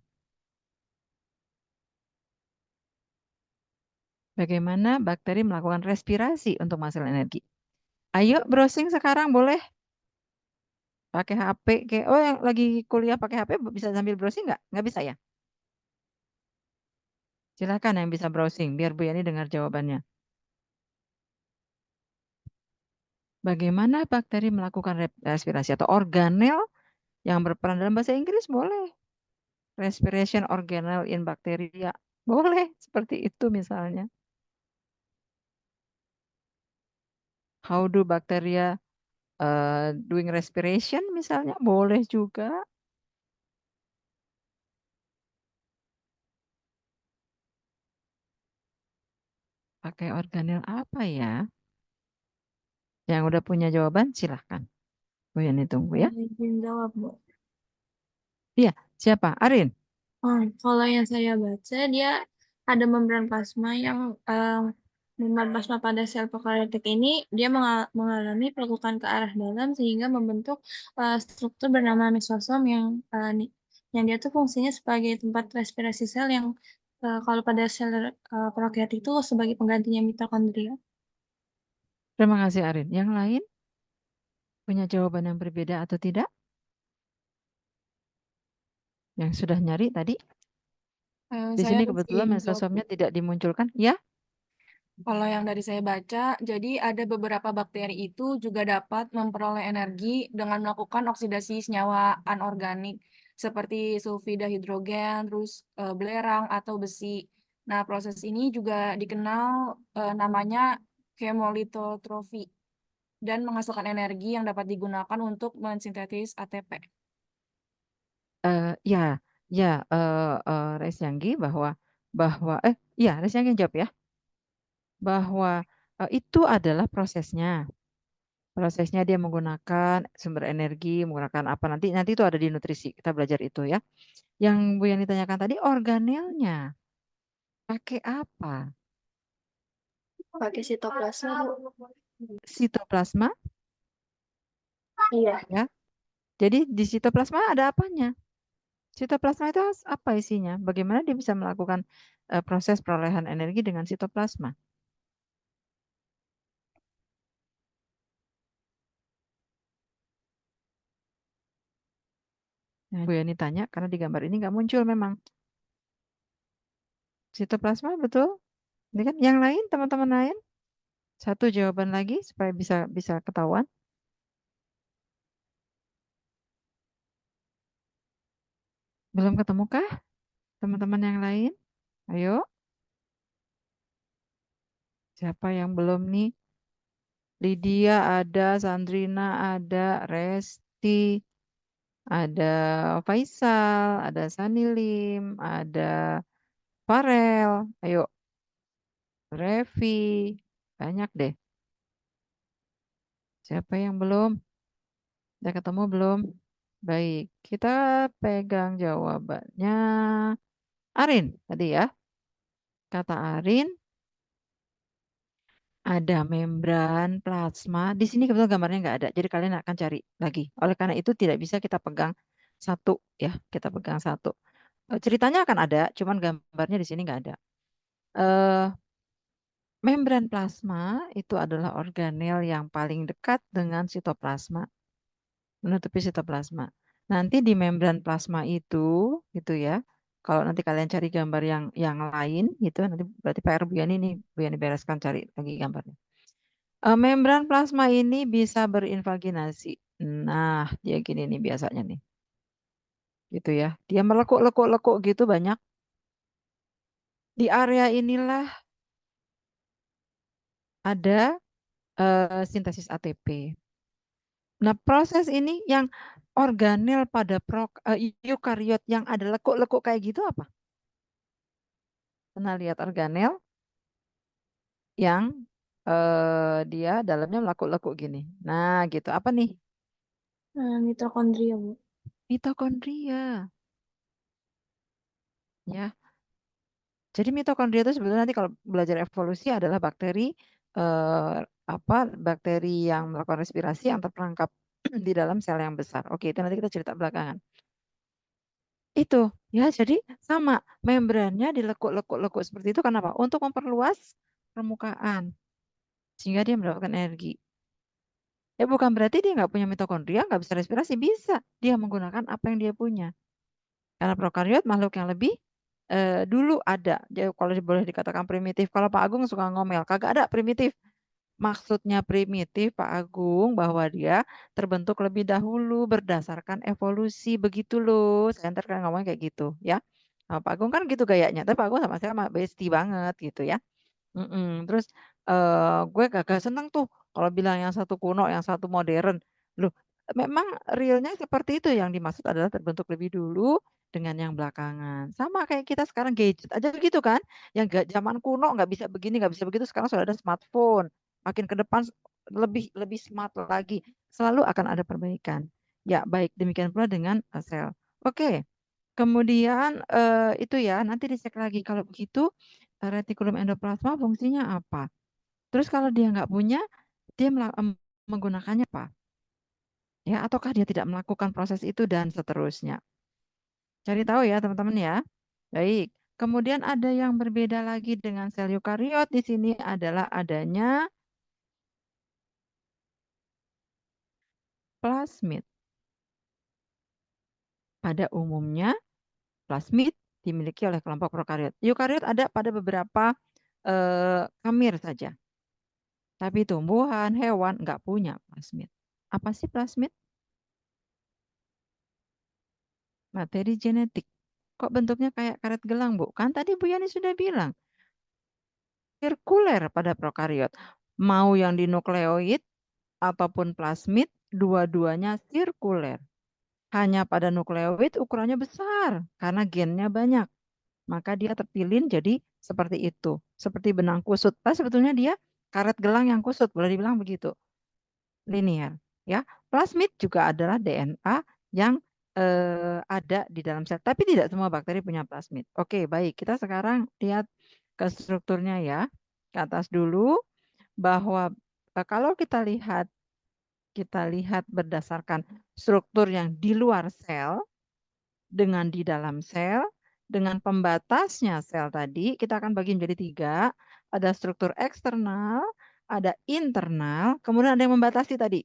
Bagaimana bakteri melakukan respirasi untuk menghasilkan energi? Ayo browsing sekarang boleh pakai HP. Oh yang lagi kuliah pakai HP bisa sambil browsing nggak? Nggak bisa ya? Silakan yang bisa browsing biar Bu Yani dengar jawabannya. Bagaimana bakteri melakukan respirasi atau organel yang berperan dalam bahasa Inggris boleh. Respiration organelle in bacteria. Boleh, seperti itu misalnya. How do bacteria doing respiration misalnya? Boleh juga. Pakai organel apa ya? Yang udah punya jawaban silahkan. Bu Yani tunggu ya. Izin jawab, Bu. Iya, siapa? Arin. Kalau yang saya baca, dia ada membran plasma yang membran plasma pada sel prokaryotik ini dia mengalami pelekukan ke arah dalam sehingga membentuk struktur bernama mesosom yang dia tuh fungsinya sebagai tempat respirasi sel yang kalau pada sel prokaryotik itu sebagai penggantinya mitokondria. Terima kasih Arin. Yang lain punya jawaban yang berbeda atau tidak? Yang sudah nyari tadi? Di Saya sini masih kebetulan jawab, Bu. mesosomnya tidak dimunculkan. Ya, Kalau yang dari saya baca, jadi ada beberapa bakteri itu juga dapat memperoleh energi dengan melakukan oksidasi senyawa anorganik seperti sulfida hidrogen, terus belerang atau besi. Nah, proses ini juga dikenal namanya chemolitotrofi. dan menghasilkan energi yang dapat digunakan untuk mensintesis ATP. Ya, ya, Resyanggi bahwa ya Resyanggi jawab ya bahwa itu adalah prosesnya. Prosesnya dia menggunakan sumber energi, menggunakan apa nanti itu ada di nutrisi. Kita belajar itu ya. Yang Bu Yani tanyakan tadi organelnya pakai apa? Pakai sitoplasma, Bu. Sitoplasma Iya. ya. Jadi di sitoplasma ada apanya? Sitoplasma itu apa isinya? Bagaimana dia bisa melakukan proses perolehan energi dengan sitoplasma? Nah, Bu Yani tanya karena di gambar ini nggak muncul memang. Sitoplasma betul? Ini kan yang lain teman-teman lain? Satu jawaban lagi supaya bisa ketahuan. Belum ketemukah teman-teman yang lain? Ayo. Siapa yang belum nih? Lydia ada, Sandrina ada, Resti, ada Faisal, ada Sanilim, ada Farel. Ayo, Revi. Banyak deh. Siapa yang belum? Udah ketemu belum? Baik, kita pegang jawabannya. Arin tadi ya. Kata Arin, ada membran plasma. Di sini kebetulan gambarnya nggak ada. Jadi kalian akan cari lagi. Oleh karena itu tidak bisa kita pegang satu ya. Kita pegang satu. Ceritanya akan ada, cuman gambarnya di sini nggak ada. Eh, membran plasma itu adalah organel yang paling dekat dengan sitoplasma, menutupi sitoplasma. Nanti di membran plasma itu, gitu ya. Kalau nanti kalian cari gambar yang lain, gitu, nanti berarti PR Bu Yani nih, Bu Yani bereskan cari lagi gambarnya. Membran plasma ini bisa berinvaginasi. Nah, dia gini nih biasanya nih. Gitu ya. Dia melekuk-lekuk-lekuk gitu banyak. Di area inilah ada sintesis ATP. Nah, proses ini yang organel pada eukariot yang ada lekuk-lekuk kayak gitu apa? Pernah lihat organel yang dia dalamnya melekuk-lekuk gini. Nah, gitu. Apa nih? Mitokondria, Bu. Mitokondria. Ya. Jadi mitokondria itu sebetulnya nanti kalau belajar evolusi adalah bakteri eh, bakteri yang melakukan respirasi yang terperangkap di dalam sel yang besar. Oke, itu nanti kita cerita belakangan. Itu ya, jadi sama membrannya dilekuk-lekuk-lekuk seperti itu kenapa? Untuk memperluas permukaan sehingga dia mendapatkan energi. Ya bukan berarti dia nggak punya mitokondria, nggak bisa respirasi, bisa. Dia menggunakan apa yang dia punya. Karena prokariot makhluk yang lebih dulu ada. Jadi kalau boleh dikatakan primitif. Kalau Pak Agung suka ngomel, kagak ada primitif. Maksudnya primitif Pak Agung bahwa dia terbentuk lebih dahulu berdasarkan evolusi begitu loh. Saya ntar kan ngomongnya kayak gitu ya. Nah, Pak Agung kan gitu gayanya. Tapi Pak Agung sama saya bestie banget gitu ya. Terus gue gak seneng tuh kalau bilang yang satu kuno, yang satu modern. Loh, memang realnya seperti itu yang dimaksud adalah terbentuk lebih dulu dengan yang belakangan. Sama kayak kita sekarang gadget aja gitu kan. Yang zaman kuno nggak bisa begini, nggak bisa begitu. Sekarang sudah ada smartphone. Makin ke depan lebih lebih smart lagi. Selalu akan ada perbaikan. Ya, baik demikian pula dengan sel. Oke. Kemudian itu ya, nanti dicek lagi kalau begitu retikulum endoplasma fungsinya apa. Terus kalau dia nggak punya, dia menggunakannya apa? Ya, ataukah dia tidak melakukan proses itu dan seterusnya. Cari tahu ya teman-teman ya. Baik. Kemudian ada yang berbeda lagi dengan sel eukariot di sini adalah adanya plasmid. Pada umumnya plasmid dimiliki oleh kelompok prokariot. Eukariot ada pada beberapa kamir saja. Tapi tumbuhan, hewan nggak punya plasmid. Apa sih plasmid? Materi genetik. Kok bentuknya kayak karet gelang, Bu? Kan tadi Bu Yani sudah bilang. Sirkuler pada prokariot. Mau yang di nukleoid, ataupun plasmid, dua-duanya sirkuler. Hanya pada nukleoid ukurannya besar karena gennya banyak. Maka dia terpilih jadi seperti itu. Seperti benang kusut. Tapi sebetulnya dia karet gelang yang kusut. Boleh dibilang begitu. Linear. Ya. Plasmid juga adalah DNA yang ada di dalam sel. Tapi tidak semua bakteri punya plasmid. Oke, baik. Kita sekarang lihat ke strukturnya ya. Ke atas dulu. Bahwa kalau kita lihat berdasarkan struktur yang di luar sel dengan di dalam sel, dengan pembatasnya sel tadi, kita akan bagi menjadi 3. Ada struktur eksternal, ada internal, kemudian ada yang membatasi tadi.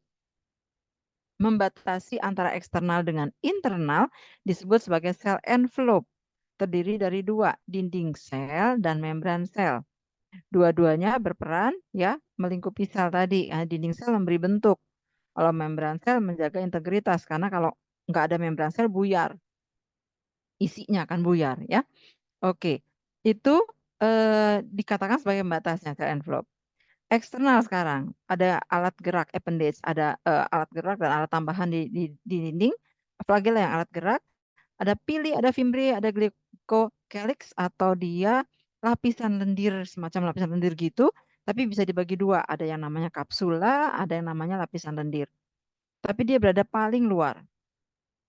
Membatasi antara eksternal dengan internal disebut sebagai sel envelope. Terdiri dari 2, dinding sel dan membran sel. Dua-duanya berperan ya melingkupi sel tadi. Dinding sel memberi bentuk. Kalau membran sel menjaga integritas karena kalau nggak ada membran sel buyar, isinya akan buyar ya. Oke, itu dikatakan sebagai pembatasnya sel envelope. Eksternal sekarang ada alat gerak appendage, ada alat gerak dan alat tambahan di dinding. Flagella yang alat gerak, ada pili, ada fimbria, ada glycocalyx atau dia lapisan lendir, semacam lapisan lendir gitu, tapi bisa dibagi 2. Ada yang namanya kapsula, ada yang namanya lapisan lendir. Tapi dia berada paling luar,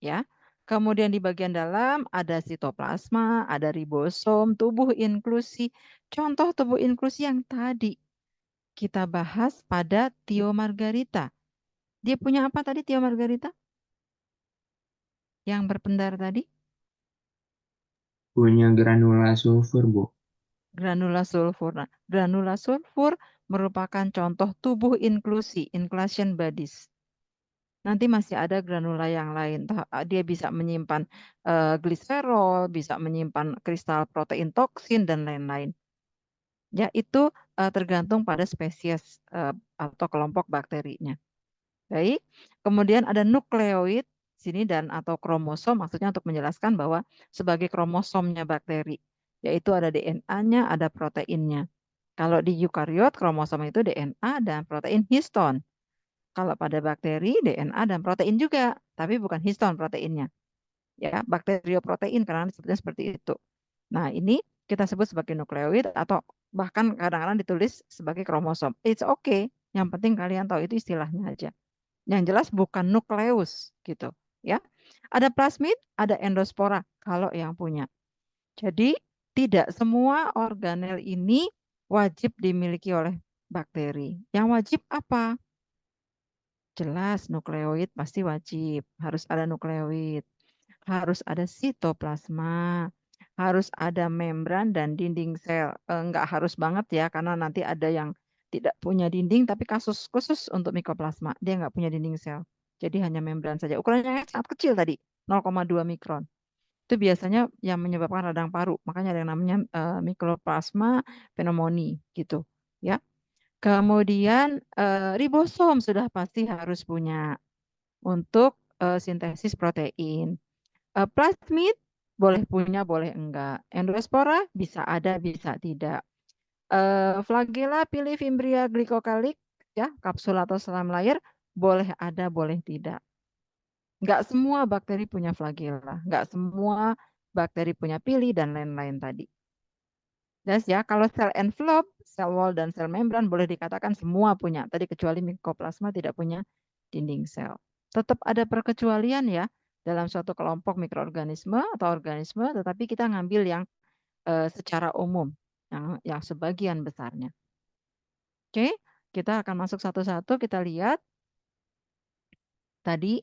ya. Kemudian di bagian dalam ada sitoplasma, ada ribosom, tubuh inklusi. Contoh tubuh inklusi yang tadi kita bahas pada Tio Margarita. Dia punya apa tadi Tio Margarita? Yang berpendar tadi? Punya granula sulfur, Bu. Granula sulfur. Nah, granula sulfur merupakan contoh tubuh inklusi, inclusion bodies. Nanti masih ada granula yang lain. Dia bisa menyimpan gliserol, bisa menyimpan kristal protein toksin, dan lain-lain. Ya, itu tergantung pada spesies atau kelompok bakterinya. Baik, kemudian ada nukleoid sini dan atau kromosom, maksudnya untuk menjelaskan bahwa sebagai kromosomnya bakteri, yaitu ada DNA-nya, ada proteinnya. Kalau di eukariot, kromosom itu DNA dan protein histon. Kalau pada bakteri, DNA dan protein juga, tapi bukan histon proteinnya. Ya, bakterioprotein karena disebutnya seperti itu. Nah, ini kita sebut sebagai nukleoid atau bahkan kadang-kadang ditulis sebagai kromosom. It's okay. Yang penting kalian tahu itu istilahnya aja. Yang jelas bukan nukleus gitu, ya. Ada plasmid, ada endospora kalau yang punya. Jadi tidak semua organel ini wajib dimiliki oleh bakteri. Yang wajib apa? Jelas nukleoid pasti wajib, harus ada nukleoid, harus ada sitoplasma, harus ada membran dan dinding sel. Enggak harus banget ya, karena nanti ada yang tidak punya dinding, tapi kasus khusus untuk mikroplasma, dia nggak punya dinding sel. Jadi hanya membran saja. Ukurannya sangat kecil tadi, 0,2 mikron. Itu biasanya yang menyebabkan radang paru. Makanya ada yang namanya mikroplasma pneumonia gitu, ya. Kemudian ribosom sudah pasti harus punya untuk sintesis protein. Plasmid boleh punya, boleh enggak. Endospora bisa ada, bisa tidak. Flagella, pili, fimbria, glycocalyx, ya, kapsul atau selam layar, boleh ada, boleh tidak. Enggak semua bakteri punya flagella, enggak semua bakteri punya pili, dan lain-lain tadi. Dan ya, kalau sel envelope, sel wall, dan sel membran boleh dikatakan semua punya. Tadi kecuali mikroplasma tidak punya dinding sel. Tetap ada perkecualian ya dalam suatu kelompok mikroorganisme atau organisme, tetapi kita ngambil yang secara umum, yang sebagian besarnya. Oke, kita akan masuk satu-satu, kita lihat. Tadi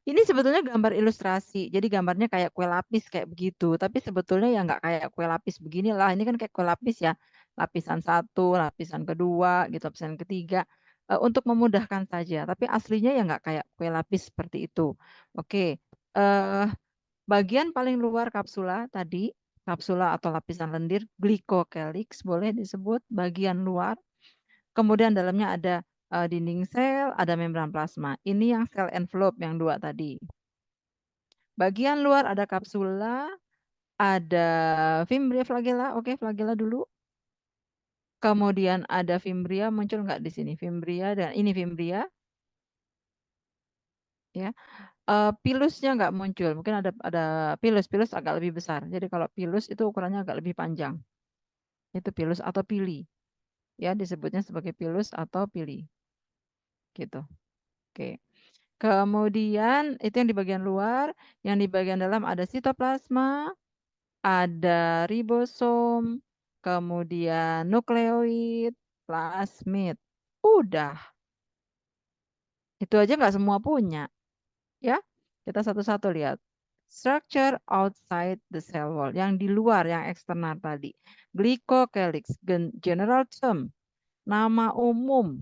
ini sebetulnya gambar ilustrasi, jadi gambarnya kayak kue lapis kayak begitu, tapi sebetulnya ya nggak kayak kue lapis beginilah. Ini kan kayak kue lapis ya, lapisan 1, lapisan kedua, gitu, lapisan ketiga, untuk memudahkan saja. Tapi aslinya ya nggak kayak kue lapis seperti itu. Oke, bagian paling luar kapsula tadi, kapsula atau lapisan lendir, glycocalyx boleh disebut bagian luar. Kemudian dalamnya ada dinding sel, ada membran plasma. Ini yang sel envelope yang 2 tadi. Bagian luar ada kapsula, ada fimbria flagella. Oke, flagella dulu. Kemudian ada fimbria, muncul nggak di sini? Fimbria dan ini fimbria. ya. Pilusnya nggak muncul, mungkin ada pilus agak lebih besar. Jadi kalau pilus itu ukurannya agak lebih panjang. Itu pilus atau pili. Ya, disebutnya sebagai pilus atau pili. Gitu. Oke. Kemudian itu yang di bagian luar, yang di bagian dalam ada sitoplasma, ada ribosom, kemudian nukleoid, plasmid. Udah, itu aja nggak semua punya. Ya, kita satu-satu lihat. Structure outside the cell wall, yang di luar, yang eksternal tadi. Glycocalyx, general term, nama umum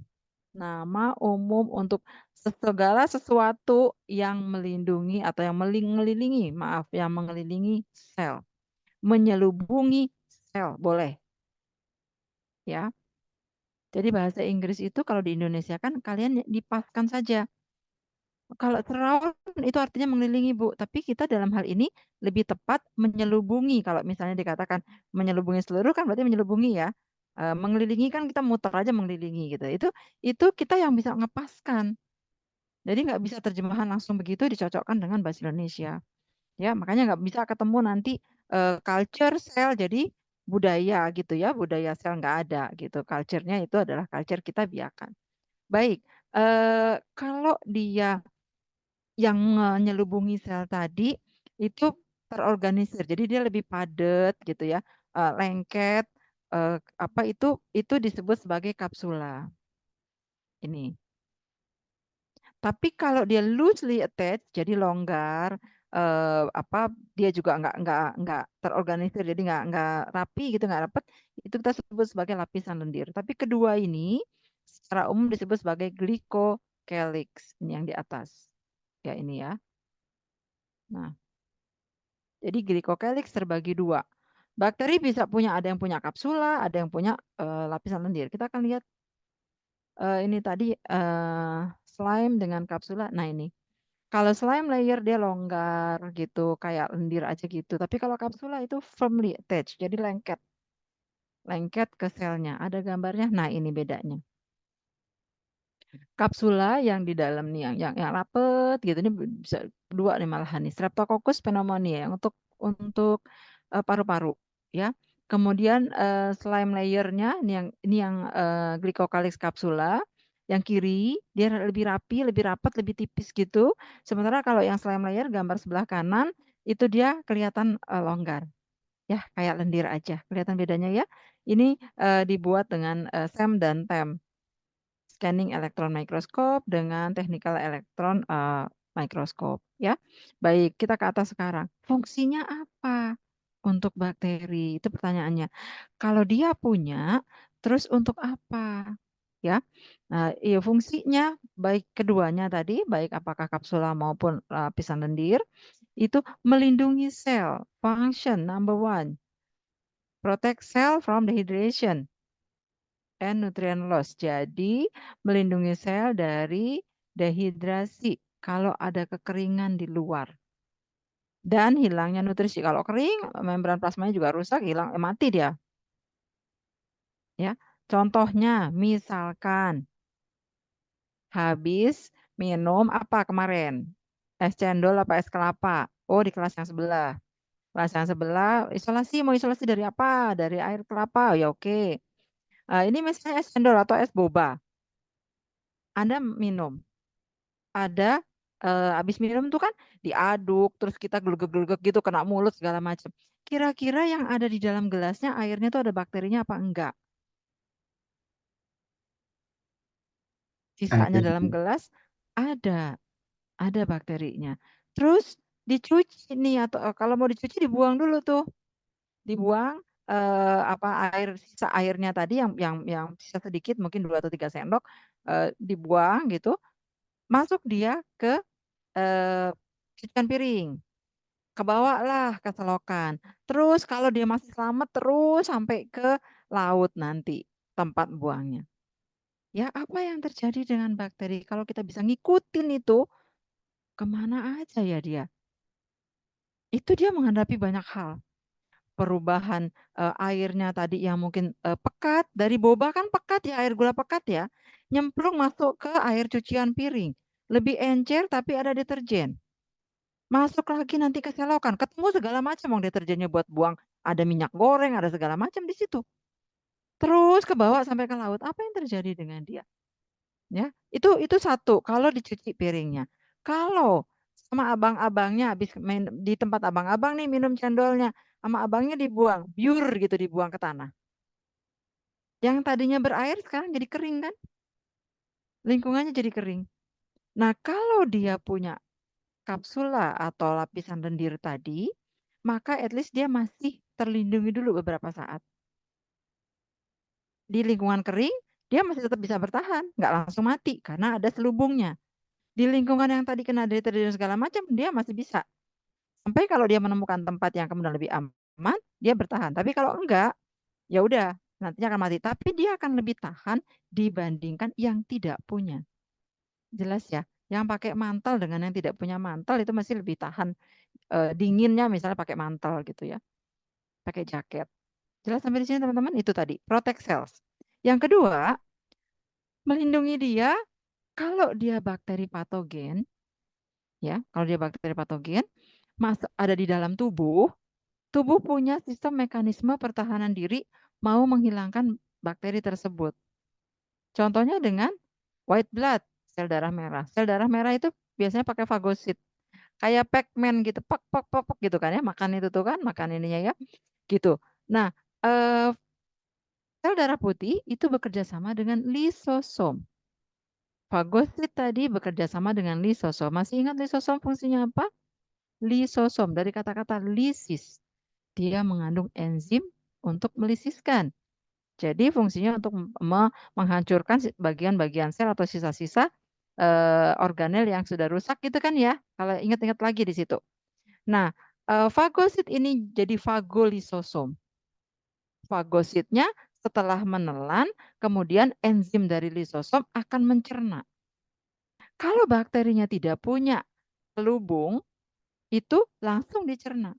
untuk segala sesuatu yang melindungi atau yang mengelilingi, yang mengelilingi sel, menyelubungi sel, boleh. Ya. Jadi bahasa Inggris itu kalau di Indonesia kan kalian dipaskan saja. Kalau surround itu artinya mengelilingi, Bu. Tapi kita dalam hal ini lebih tepat menyelubungi. Kalau misalnya dikatakan menyelubungi seluruh kan berarti menyelubungi ya. Mengelilingi kan kita muter aja mengelilingi gitu. Itu kita yang bisa ngepaskan. Jadi nggak bisa terjemahan langsung begitu dicocokkan dengan bahasa Indonesia. Ya, makanya nggak bisa ketemu nanti culture sel jadi budaya gitu ya. Budaya sel nggak ada gitu. Culture-nya itu adalah culture kita biarkan. Baik, kalau dia yang menyelubungi sel tadi itu terorganisir. Jadi dia lebih padat gitu ya, lengket, apa itu disebut sebagai kapsula. Ini. Tapi kalau dia loosely attached, jadi longgar, apa dia juga nggak terorganisir, jadi nggak rapi gitu, nggak rapat, itu kita sebut sebagai lapisan lendir. Tapi kedua ini secara umum disebut sebagai glycocalyx, ini yang di atas. Ya ini ya. Nah, jadi glycocalyx terbagi dua. Bakteri bisa punya, ada yang punya kapsula, ada yang punya lapisan lendir. Kita akan lihat ini tadi slime dengan kapsula. Nah ini, kalau slime layer dia longgar gitu, kayak lendir aja gitu. Tapi kalau kapsula itu firmly attached, jadi lengket, lengket ke selnya. Ada gambarnya. Nah ini bedanya. Kapsula yang di dalam nih yang rapet gitu, ini bisa dua nih malahan nih, Streptococcus pneumonia yang untuk paru-paru ya. Kemudian slime layernya ini yang Glycocalyx capsula, yang kiri dia lebih rapi, lebih rapat, lebih tipis gitu. Sementara kalau yang slime layer gambar sebelah kanan itu dia kelihatan longgar ya, kayak lendir aja. Kelihatan bedanya ya. Ini dibuat dengan SEM dan TEM, scanning electron microscope dengan technical electron microscope ya. Baik, kita ke atas sekarang. Fungsinya apa untuk bakteri? Itu pertanyaannya. Kalau dia punya, terus untuk apa? Ya. Nah, iya fungsinya baik keduanya tadi, baik apakah kapsula maupun lapisan lendir, itu melindungi sel. Function number one, protect cell from dehydration and nutrient loss. Jadi melindungi sel dari dehidrasi kalau ada kekeringan di luar. Dan hilangnya nutrisi. Kalau kering, membran plasmanya juga rusak, hilang, mati dia. Ya. Contohnya, misalkan habis minum apa kemarin? Es cendol apa es kelapa? Oh, di kelas yang sebelah. Kelas yang sebelah, isolasi, mau isolasi dari apa? Dari air kelapa, ya oke. Ini misalnya es cendol atau es boba. Anda minum. Ada habis minum tuh kan diaduk, terus kita gelegek-gelegek gitu, kena mulut segala macam. Kira-kira yang ada di dalam gelasnya airnya tuh ada bakterinya apa enggak? Sisanya Ada dalam sih. gelas ada bakterinya. Terus dicuci nih, atau kalau mau dicuci dibuang dulu tuh, dibuang apa sisa airnya tadi yang sisa sedikit, mungkin 2 atau 3 sendok, dibuang gitu, masuk dia ke cucian piring. Kebawalah ke selokan. Terus kalau dia masih selamat terus sampai ke laut nanti tempat buangnya. Ya, apa yang terjadi dengan bakteri kalau kita bisa ngikutin itu, kemana aja ya dia? Itu dia menghadapi banyak hal. Perubahan airnya tadi yang mungkin pekat, dari boba kan pekat ya, air gula pekat ya, nyemplung masuk ke air cucian piring. lebih encer tapi ada deterjen. Masuk lagi nanti ke selokan, ketemu segala macam deterjennya buat buang, ada minyak goreng, ada segala macam di situ. Terus ke bawah sampai ke laut, apa yang terjadi dengan dia? Ya, itu satu kalau dicuci piringnya. Kalau sama abang-abangnya habis main di tempat abang-abang nih minum cendolnya, sama abangnya dibuang, biur gitu dibuang ke tanah. Yang tadinya berair sekarang jadi kering kan? Lingkungannya jadi kering. Nah, kalau dia punya kapsula atau lapisan lendir tadi, maka at least dia masih terlindungi dulu beberapa saat. Di lingkungan kering, dia masih tetap bisa bertahan, nggak langsung mati karena ada selubungnya. Di lingkungan yang tadi kena deterjen segala macam, dia masih bisa. Sampai kalau dia menemukan tempat yang kemudian lebih aman, dia bertahan. Tapi kalau enggak, ya udah, nantinya akan mati. Tapi dia akan lebih tahan dibandingkan yang tidak punya. Jelas ya? Yang pakai mantel dengan yang tidak punya mantel itu masih lebih tahan dinginnya misalnya pakai mantel gitu ya. Pakai jaket. Jelas sampai di sini teman-teman? Itu tadi, protect cells. Yang kedua, melindungi dia kalau dia bakteri patogen, ya, kalau dia bakteri patogen, ada di dalam tubuh, tubuh punya sistem mekanisme pertahanan diri mau menghilangkan bakteri tersebut. Contohnya dengan white blood, sel darah merah. Sel darah merah itu biasanya pakai fagosit. Kayak Pac-Man gitu, pok pok pok pok gitu kan ya, makan itu tuh kan, makan ininya ya, gitu. Nah, sel darah putih itu bekerja sama dengan lisosom. Fagosit tadi bekerja sama dengan lisosom. Masih ingat lisosom fungsinya apa? Lisosom dari kata-kata lisis. Dia mengandung enzim untuk melisiskan. Jadi fungsinya untuk menghancurkan bagian-bagian sel atau sisa-sisa organel yang sudah rusak gitu kan ya. Kalau ingat-ingat lagi di situ. Nah, fagosit ini jadi fagolisosom. Fagositnya setelah menelan, kemudian enzim dari lisosom akan mencerna. Kalau bakterinya tidak punya selubung, itu langsung dicerna.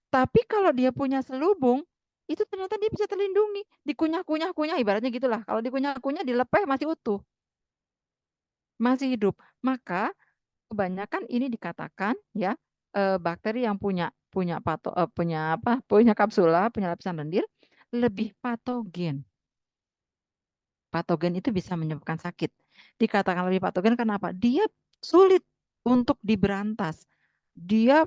Tapi kalau dia punya selubung, itu ternyata dia bisa terlindungi. Dikunyah-kunyah-kunyah, ibaratnya gitulah. Kalau dikunyah-kunyah, dilepeh masih utuh. Masih hidup. Maka kebanyakan ini dikatakan ya bakteri yang punya kapsula, punya lapisan lendir lebih patogen. Patogen itu bisa menyebabkan sakit. Dikatakan lebih patogen kenapa? Dia sulit untuk diberantas. Dia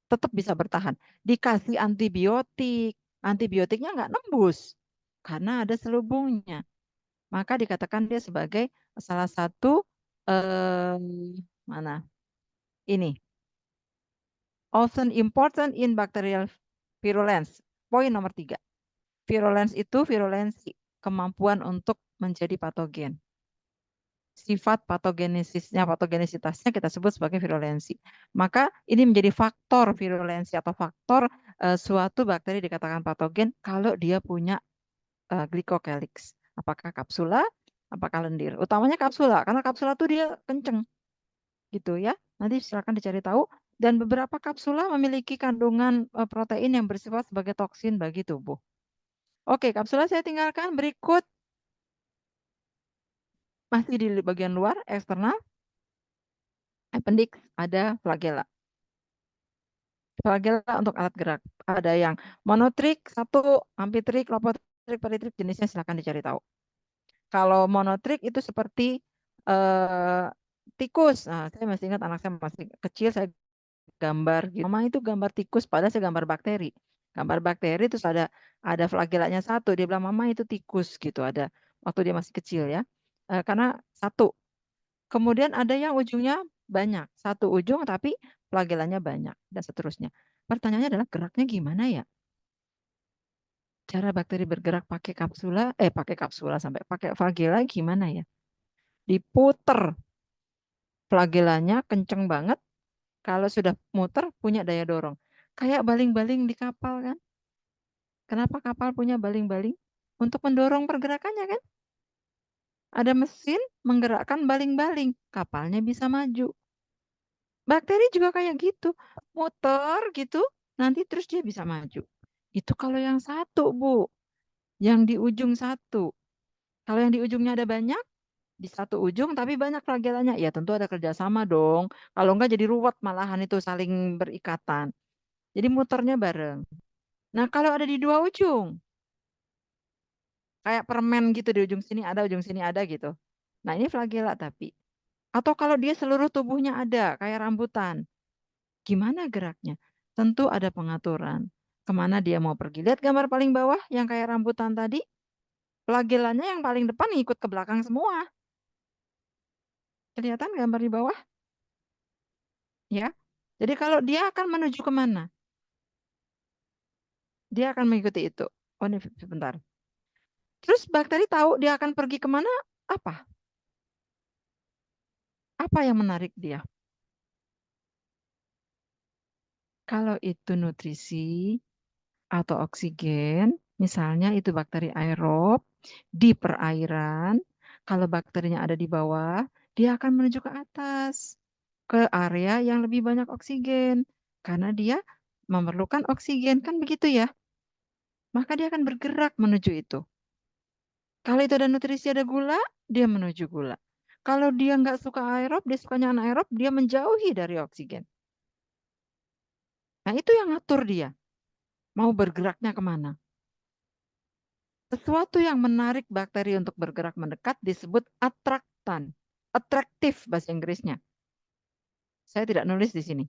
tetap bisa bertahan. Dikasih antibiotik, antibiotiknya nggak nembus karena ada selubungnya. Maka dikatakan dia sebagai salah satu eh, mana? Ini often important in bacterial virulence. Poin nomor 3. Virulence itu virulensi, kemampuan untuk menjadi patogen. Sifat patogenisitasnya kita sebut sebagai virulensi. Maka ini menjadi faktor virulensi atau faktor suatu bakteri dikatakan patogen kalau dia punya glycocalyx. Apakah kapsula, apakah lendir. Utamanya kapsula, karena kapsula itu dia kenceng. Gitu ya. Nanti silakan dicari tahu. Dan beberapa kapsula memiliki kandungan protein yang bersifat sebagai toksin bagi tubuh. Oke, kapsula saya tinggalkan. Berikut masih di bagian luar, eksternal. Appendix ada flagella. Flagella untuk alat gerak. Ada yang monotrik, satu, ampitrik, lopotrik, peritrik, jenisnya silahkan dicari tahu. Kalau monotrik itu seperti tikus. Nah, saya masih ingat anak saya masih kecil, saya gambar gitu. Mama itu gambar tikus, padahal saya gambar bakteri. Gambar bakteri terus ada flagellanya satu. Dia bilang mama itu tikus gitu. Ada waktu dia masih kecil ya. Karena satu. Kemudian ada yang ujungnya banyak, satu ujung tapi flagellanya banyak dan seterusnya. Pertanyaannya adalah geraknya gimana ya? Cara bakteri bergerak pakai kapsula sampai pakai flagella gimana ya? Diputer flagellanya kenceng banget. Kalau sudah muter punya daya dorong. Kayak baling-baling di kapal kan? Kenapa kapal punya baling-baling? Untuk mendorong pergerakannya kan? Ada mesin menggerakkan baling-baling, kapalnya bisa maju. Bakteri juga kayak gitu, muter gitu, nanti terus dia bisa maju. Itu kalau yang satu, Bu. Yang di ujung satu. Kalau yang di ujungnya ada banyak, di satu ujung tapi banyak flagelanya. Ya tentu ada kerjasama dong. Kalau enggak jadi ruwet malahan itu saling berikatan. Jadi muternya bareng. Nah kalau ada di dua ujung, kayak permen gitu di ujung sini ada gitu. Nah ini flagela tapi. Atau kalau dia seluruh tubuhnya ada, kayak rambutan. Gimana geraknya? Tentu ada pengaturan. Kemana dia mau pergi. Lihat gambar paling bawah yang kayak rambutan tadi. Flagelanya yang paling depan ngikut ke belakang semua. Kelihatan gambar di bawah? Ya. Jadi kalau dia akan menuju kemana? Dia akan mengikuti itu. Oh ini sebentar. Terus bakteri tahu dia akan pergi kemana? Apa? Apa yang menarik dia? Kalau itu nutrisi atau oksigen, misalnya itu bakteri aerob di perairan, kalau bakterinya ada di bawah, dia akan menuju ke atas, ke area yang lebih banyak oksigen. Karena dia memerlukan oksigen, kan begitu ya? Maka dia akan bergerak menuju itu. Kalau itu ada nutrisi, ada gula, dia menuju gula. Kalau dia nggak suka aerob, dia sukanya anaerob, dia menjauhi dari oksigen. Nah, itu yang ngatur dia. Mau bergeraknya kemana. Sesuatu yang menarik bakteri untuk bergerak mendekat disebut atraktan. Atraktif bahasa Inggrisnya. Saya tidak nulis di sini.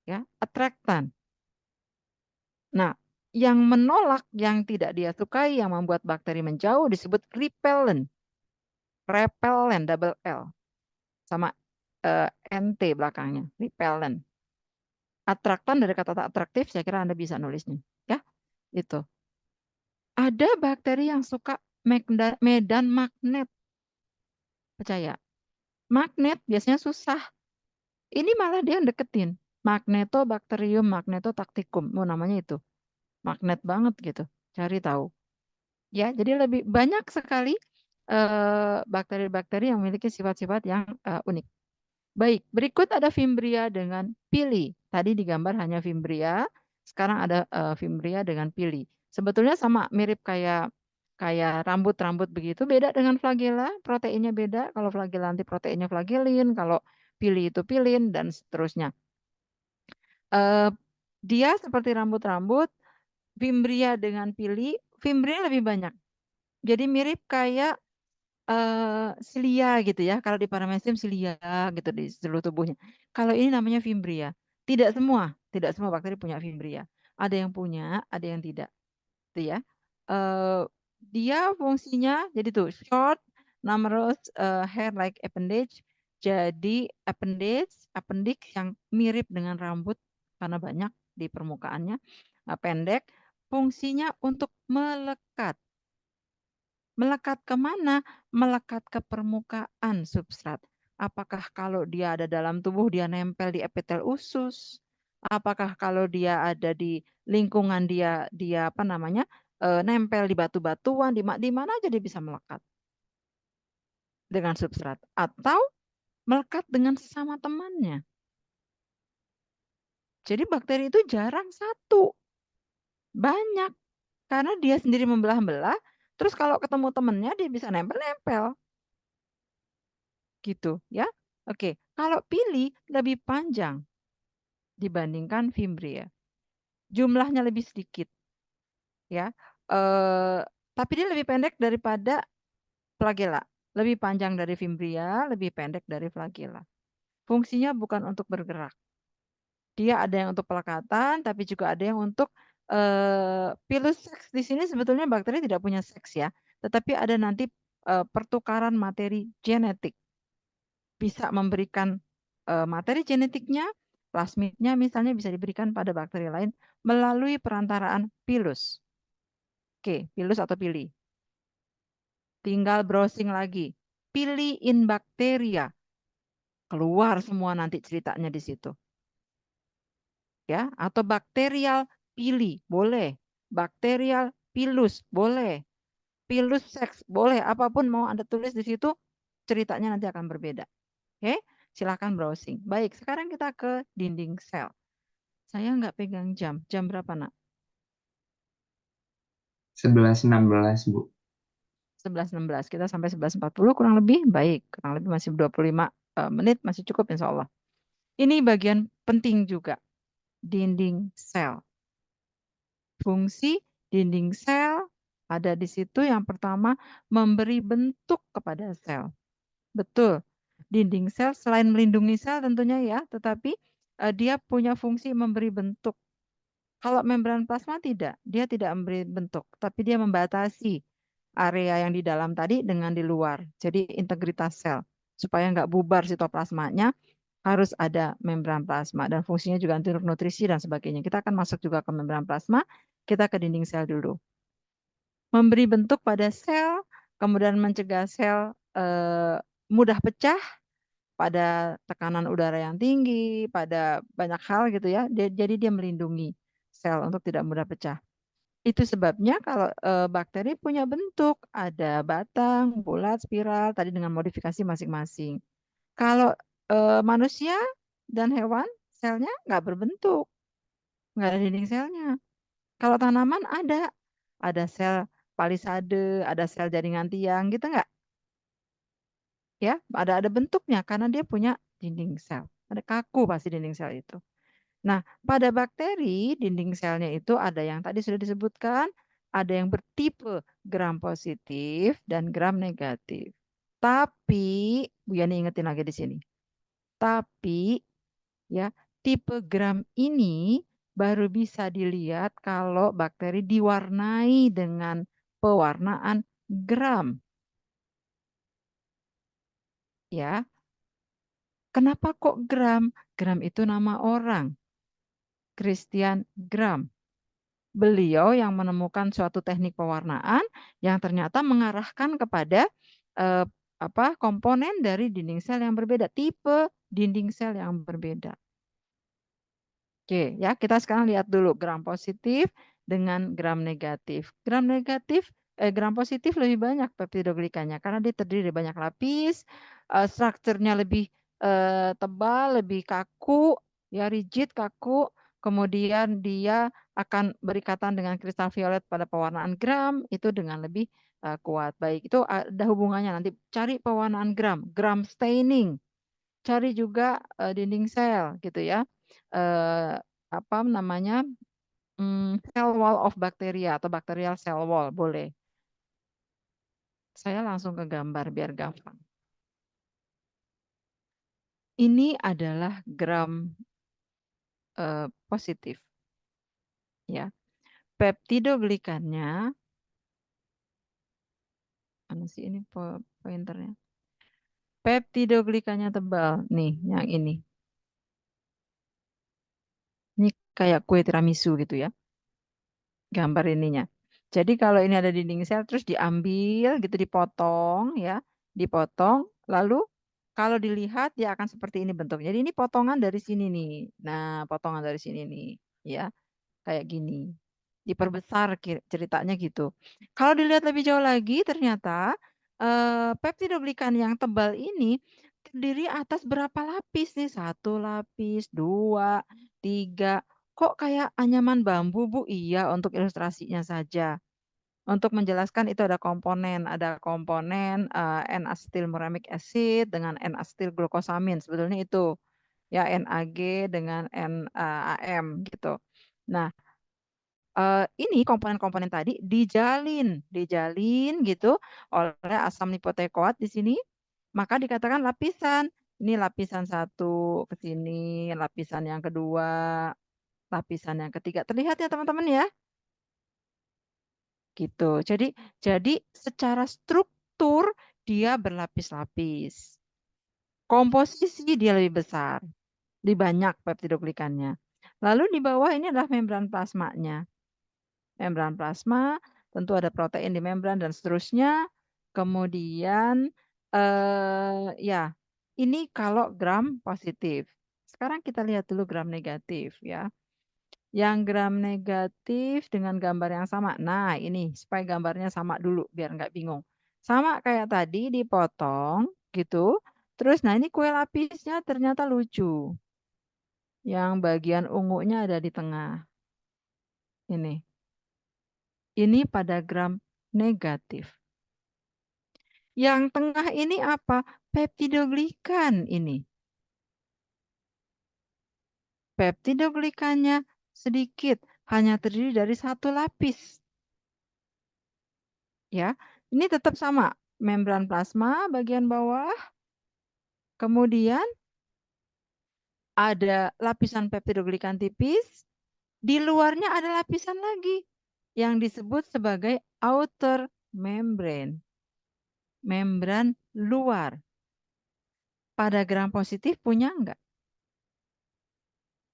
Ya, atraktan. Nah, yang menolak, yang tidak dia sukai, yang membuat bakteri menjauh disebut repellent. Repellent, double L. Sama NT belakangnya, repellent. Atraktan dari kata atraktif, saya kira Anda bisa nulisnya. Ya, itu. Ada bakteri yang suka medan magnet. Percaya. Magnet biasanya susah. Ini malah dia yang deketin. Magnetobacterium magnetotacticum. Oh, namanya itu. Magnet banget gitu. Cari tahu. Ya, jadi lebih banyak sekali bakteri-bakteri yang memiliki sifat-sifat yang unik. Baik, berikut ada Fimbria dengan pili. Tadi digambar hanya Fimbria, sekarang ada Fimbria dengan pili. Sebetulnya sama, mirip kayak kayak rambut-rambut begitu, beda dengan flagella, proteinnya beda. Kalau flagella nanti proteinnya flagellin, kalau pili itu pilin dan seterusnya. Dia seperti rambut-rambut, Fimbria dengan pili, Fimbria lebih banyak. Jadi mirip kayak silia gitu ya. Kalau di paramecium silia gitu di seluruh tubuhnya. Kalau ini namanya Fimbria. Tidak semua bakteri punya Fimbria. Ada yang punya, ada yang tidak. Itu ya. Eh, dia fungsinya jadi tuh short, numerous hair like appendage. Jadi appendix yang mirip dengan rambut karena banyak di permukaannya, pendek. Fungsinya untuk melekat. Melekat kemana? Melekat ke permukaan substrat. Apakah kalau dia ada dalam tubuh dia nempel di epitel usus? Apakah kalau dia ada di lingkungan dia apa namanya nempel di batu-batuan di mana aja dia bisa melekat dengan substrat atau melekat dengan sesama temannya. Jadi bakteri itu jarang satu, banyak karena dia sendiri membelah-belah. Terus kalau ketemu temannya dia bisa nempel-nempel. Gitu ya. Oke, kalau pilih lebih panjang dibandingkan Fimbria. Jumlahnya lebih sedikit ya. Tapi dia lebih pendek daripada flagella. Lebih panjang dari Fimbria, lebih pendek dari flagella. Fungsinya bukan untuk bergerak. Dia ada yang untuk pelekatan, tapi juga ada yang untuk pilus seks. Di sini sebetulnya bakteri tidak punya seks ya, tetapi ada nanti pertukaran materi genetik. Bisa memberikan materi genetiknya, plasmidnya misalnya bisa diberikan pada bakteri lain melalui perantaraan pilus. Oke, pilus atau pili. Tinggal browsing lagi. Pili in bacteria. Keluar semua nanti ceritanya di situ. Ya, atau bakterial pili, boleh. Bakterial pilus, boleh. Pilus seks, boleh. Apapun mau Anda tulis di situ, ceritanya nanti akan berbeda. Oke, silakan browsing. Baik, sekarang kita ke dinding sel. Saya nggak pegang jam. Jam berapa, Nak? 11.16, Bu. 11.16. Kita sampai 11.40 kurang lebih. Baik, kurang lebih masih 25 menit, masih cukup insya Allah. Ini bagian penting juga, dinding sel. Fungsi dinding sel ada di situ. Yang pertama, memberi bentuk kepada sel. Betul, dinding sel selain melindungi sel tentunya ya, tetapi dia punya fungsi memberi bentuk. Kalau membran plasma tidak, dia tidak memberi bentuk, tapi dia membatasi area yang di dalam tadi dengan di luar. Jadi integritas sel, supaya nggak bubar sitoplasmanya, harus ada membran plasma. Dan fungsinya juga untuk nutrisi dan sebagainya. Kita akan masuk juga ke membran plasma, kita ke dinding sel dulu. Memberi bentuk pada sel, kemudian mencegah sel mudah pecah pada tekanan udara yang tinggi, pada banyak hal gitu ya. Jadi dia melindungi sel untuk tidak mudah pecah. Itu sebabnya kalau bakteri punya bentuk, ada batang, bulat, spiral, tadi dengan modifikasi masing-masing. Kalau manusia dan hewan, selnya nggak berbentuk, nggak ada dinding selnya. Kalau tanaman ada sel palisade, ada sel jaringan tiang, gitu nggak? Ya, ada bentuknya karena dia punya dinding sel. Ada kaku pasti dinding sel itu. Nah, pada bakteri, dinding selnya itu ada yang tadi sudah disebutkan, ada yang bertipe gram positif dan gram negatif. Tapi, Bu Yani ingetin lagi di sini. Tapi, ya, tipe gram ini baru bisa dilihat kalau bakteri diwarnai dengan pewarnaan gram. Ya, kenapa kok gram? Gram itu nama orang. Christian Gram. Beliau yang menemukan suatu teknik pewarnaan yang ternyata mengarahkan kepada eh, komponen dari dinding sel yang berbeda, tipe dinding sel yang berbeda. Oke, ya kita sekarang lihat dulu gram positif dengan gram negatif. Gram positif lebih banyak peptidoglikannya karena dia terdiri dari banyak lapis, strukturnya lebih tebal, lebih kaku, ya rigid, kaku. Kemudian dia akan berikatan dengan kristal violet pada pewarnaan gram itu dengan lebih kuat. Baik, itu ada hubungannya nanti cari pewarnaan gram staining. Cari juga dinding sel gitu ya. Eh, apa namanya? Cell wall of bacteria atau bacterial cell wall boleh. Saya langsung ke gambar biar gampang. Ini adalah gram positif. Ya. Peptidoglikannya, mana sih ini pointernya? Peptidoglikannya tebal. Nih, yang ini. Ini kayak kue tiramisu gitu ya. Gambar ininya. Jadi kalau ini ada dinding sel terus diambil gitu dipotong ya, dipotong lalu kalau dilihat dia akan seperti ini bentuknya. Jadi ini potongan dari sini nih. Nah, potongan dari sini nih ya, kayak gini. Diperbesar ceritanya gitu. Kalau dilihat lebih jauh lagi ternyata peptidoglikan yang tebal ini terdiri atas berapa lapis nih? Satu lapis, dua, tiga. Kok kayak anyaman bambu, Bu? Iya, untuk ilustrasinya saja. Untuk menjelaskan itu ada komponen N-acetyl acid dengan N-acetyl glucosamine. Sebetulnya itu ya NAG dengan NAM gitu. Nah, ini komponen-komponen tadi dijalin gitu oleh asam lipotekoat di sini, maka dikatakan lapisan. Ini lapisan satu ke sini, lapisan yang kedua, lapisan yang ketiga. Terlihat ya teman-teman ya? Gitu. Jadi secara struktur dia berlapis-lapis. Komposisi dia lebih besar, lebih banyak peptidoglikannya. Lalu di bawah ini adalah membran plasmanya. Membran plasma, tentu ada protein di membran dan seterusnya. Kemudian ya, ini kalau gram positif. Sekarang kita lihat dulu gram negatif ya. Yang gram negatif dengan gambar yang sama. Nah, ini supaya gambarnya sama dulu biar nggak bingung. Sama kayak tadi dipotong gitu. Terus nah ini kue lapisnya ternyata lucu. Yang bagian ungunya ada di tengah. Ini. Ini pada gram negatif. Yang tengah ini apa? Peptidoglikan ini. Peptidoglikannya sedikit, hanya terdiri dari satu lapis. Ya, ini tetap sama. Membran plasma bagian bawah. Kemudian ada lapisan peptidoglikan tipis. Di luarnya ada lapisan lagi yang disebut sebagai outer membrane. Membran luar. Pada gram positif punya enggak?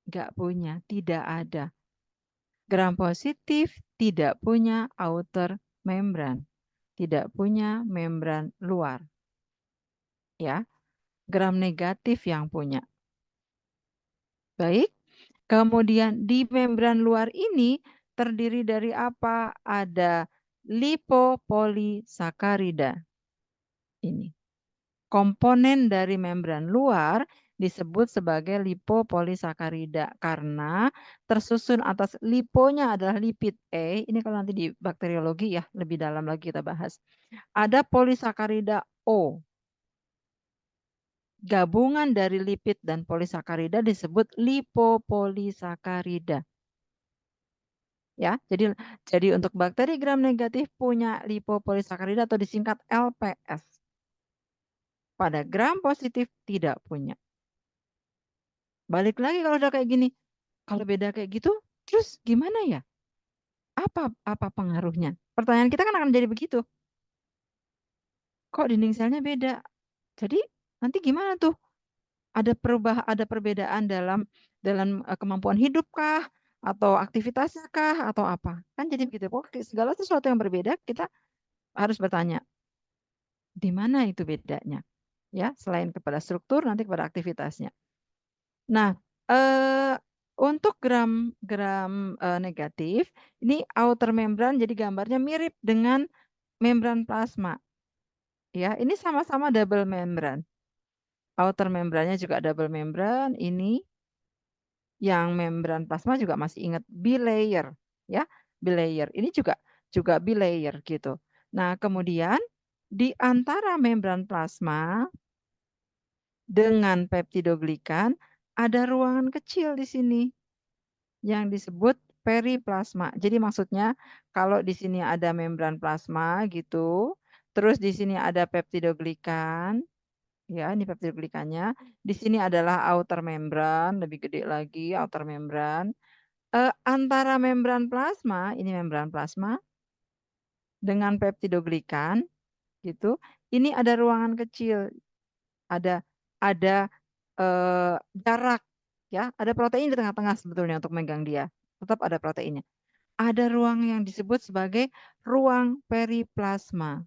Enggak punya, tidak ada. Gram positif tidak punya outer membran, tidak punya membran luar. Ya, gram negatif yang punya. Baik. Kemudian di membran luar ini terdiri dari apa? Ada lipopolisakarida. Ini. Komponen dari membran luar disebut sebagai lipopolisakarida karena tersusun atas liponya adalah lipid E. Ini kalau nanti di bakteriologi ya, lebih dalam lagi kita bahas. Ada polisakarida O. Gabungan dari lipid dan polisakarida disebut lipopolisakarida. Ya, jadi untuk bakteri gram negatif punya lipopolisakarida atau disingkat LPS. Pada gram positif tidak punya. Balik lagi kalau udah kayak gini. Kalau beda kayak gitu, terus gimana ya? Apa pengaruhnya? Pertanyaan kita kan akan jadi begitu. Kok dinding selnya beda? Jadi nanti gimana tuh? Ada perbedaan dalam kemampuan hidup kah? Atau aktivitasnya kah? Atau apa? Kan jadi begitu. Pokoknya segala sesuatu yang berbeda kita harus bertanya, di mana itu bedanya? Ya, selain kepada struktur, nanti kepada aktivitasnya. Nah, untuk gram negatif, ini outer membran jadi gambarnya mirip dengan membran plasma. Ya, ini sama-sama double membran. Outer membrannya juga double membran. Ini yang membran plasma juga masih ingat bilayer, ya, bilayer. Ini juga bilayer gitu. Nah, kemudian di antara membran plasma dengan peptidoglikan ada ruangan kecil di sini yang disebut periplasma. Jadi maksudnya kalau di sini ada membran plasma gitu, terus di sini ada peptidoglikan, ya ini peptidoglikannya. Di sini adalah outer membran, lebih gede lagi outer membran. Antara membran plasma, ini membran plasma dengan peptidoglikan gitu. Ini ada ruangan kecil, ada jarak ya, ada protein di tengah-tengah sebetulnya untuk megang dia. Tetap ada proteinnya. Ada ruang yang disebut sebagai ruang periplasma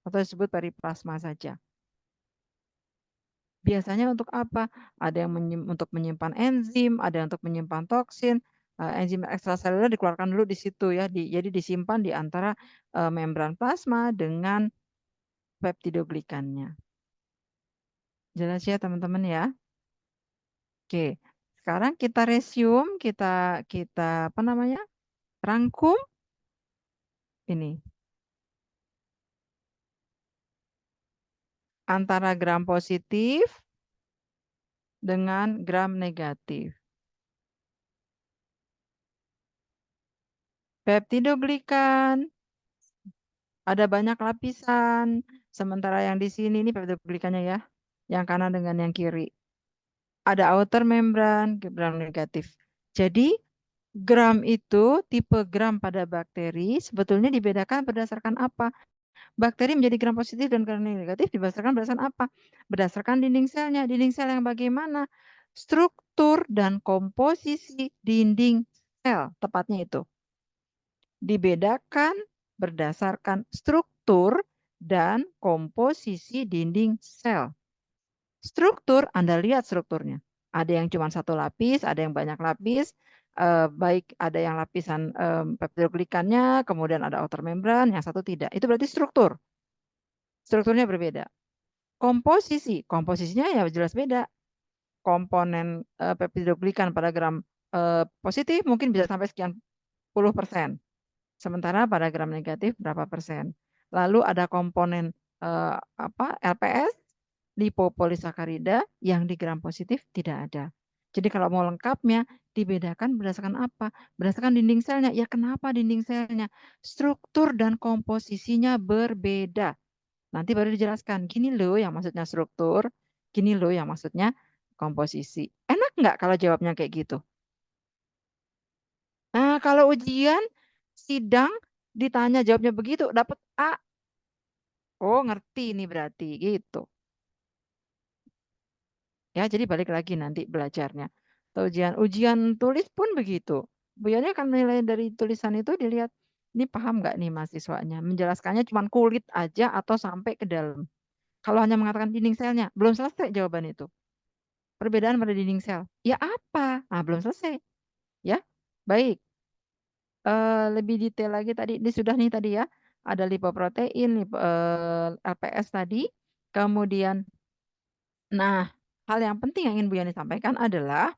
atau disebut periplasma saja. Biasanya untuk apa? Ada yang untuk menyimpan enzim, ada yang untuk menyimpan toksin. Enzim ekstraseluler dikeluarkan dulu di situ ya. Jadi disimpan di antara membran plasma dengan peptidoglikannya. Jelas ya teman-teman ya. Oke, sekarang kita resume, kita apa namanya? Rangkum ini antara gram positif dengan gram negatif. Peptidoglikan ada banyak lapisan, sementara yang di sini ini peptidoglikannya ya, yang kanan dengan yang kiri. Ada outer membran, gram negatif. Jadi gram itu tipe gram pada bakteri sebetulnya dibedakan berdasarkan apa? Bakteri menjadi gram positif dan gram negatif berdasarkan apa? Berdasarkan dinding selnya. Dinding sel yang bagaimana? Struktur dan komposisi dinding sel, tepatnya itu. Dibedakan berdasarkan struktur dan komposisi dinding sel. Struktur, Anda lihat strukturnya. Ada yang cuma satu lapis, ada yang banyak lapis, baik ada yang lapisan peptidoglikannya, kemudian ada outer membran, yang satu tidak. Itu berarti struktur. Strukturnya berbeda. Komposisinya ya jelas beda. Komponen peptidoglikan pada gram positif mungkin bisa sampai sekian puluh %. Sementara pada gram negatif berapa persen. Lalu ada komponen LPS, lipopolisakarida yang di gram positif tidak ada. Jadi kalau mau lengkapnya dibedakan berdasarkan apa? Berdasarkan dinding selnya. Ya kenapa dinding selnya? Struktur dan komposisinya berbeda. Nanti baru dijelaskan. Gini loh yang maksudnya struktur. Gini loh yang maksudnya komposisi. Enak nggak kalau jawabnya kayak gitu? Nah, kalau ujian sidang ditanya jawabnya begitu, dapat A. Oh, ngerti ini berarti gitu. Ya, jadi balik lagi nanti belajarnya. Atau ujian tulis pun begitu. Bu Yani akan menilai dari tulisan itu dilihat ini paham nggak nih mahasiswanya. Menjelaskannya cuma kulit aja atau sampai ke dalam. Kalau hanya mengatakan dinding selnya, belum selesai jawaban itu. Perbedaan pada dinding sel. Ya apa? Nah, belum selesai. Ya, baik. Lebih detail lagi tadi, ini sudah nih tadi ya. Ada lipoprotein, LPS tadi. Kemudian, nah, hal yang penting yang ingin Bu Yani sampaikan adalah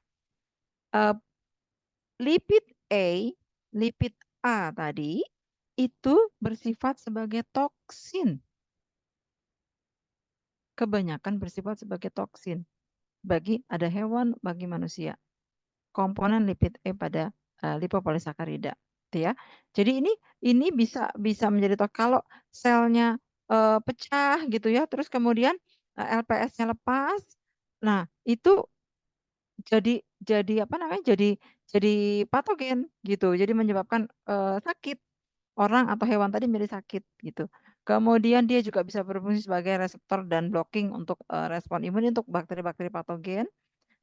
lipid A, lipid A tadi itu bersifat sebagai toksin. Kebanyakan bersifat sebagai toksin bagi ada hewan, bagi manusia. Komponen lipid E pada lipopolisakarida, gitu ya. Jadi ini bisa menjadi kalau selnya pecah gitu ya, terus kemudian LPS-nya lepas. Nah, itu jadi apa namanya? Jadi patogen gitu. Jadi menyebabkan sakit orang atau hewan tadi menjadi sakit gitu. Kemudian dia juga bisa berfungsi sebagai reseptor dan blocking untuk respon imun untuk bakteri-bakteri patogen.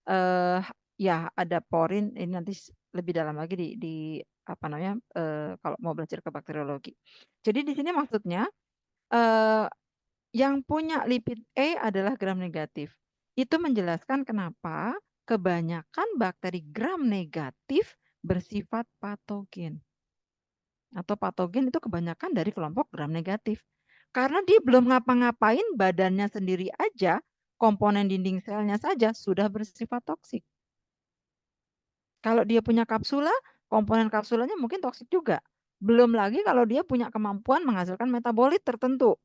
Eh ya ada porin ini nanti lebih dalam lagi di apa namanya kalau mau belajar ke bakteriologi. Jadi di sini maksudnya eh yang punya lipid A adalah gram negatif. Itu menjelaskan kenapa kebanyakan bakteri gram negatif bersifat patogen. Atau patogen itu kebanyakan dari kelompok gram negatif. Karena dia belum ngapa-ngapain badannya sendiri aja, komponen dinding selnya saja sudah bersifat toksik. Kalau dia punya kapsula, komponen kapsulanya mungkin toksik juga. Belum lagi kalau dia punya kemampuan menghasilkan metabolit tertentu.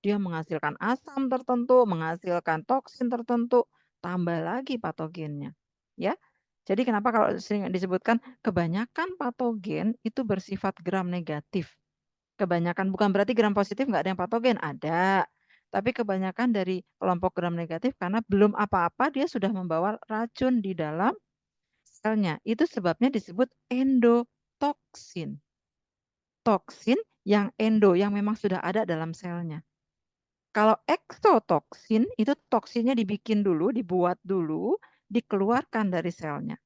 Dia menghasilkan asam tertentu, menghasilkan toksin tertentu, tambah lagi patogennya. Ya. Jadi kenapa kalau sering disebutkan kebanyakan patogen itu bersifat gram negatif. Kebanyakan bukan berarti gram positif nggak ada yang patogen, ada. Tapi kebanyakan dari kelompok gram negatif karena belum apa-apa dia sudah membawa racun di dalam selnya. Itu sebabnya disebut endotoksin. Toksin yang endo, yang memang sudah ada dalam selnya. Kalau eksotoksin, itu toksinnya dibikin dulu, dibuat dulu, dikeluarkan dari selnya.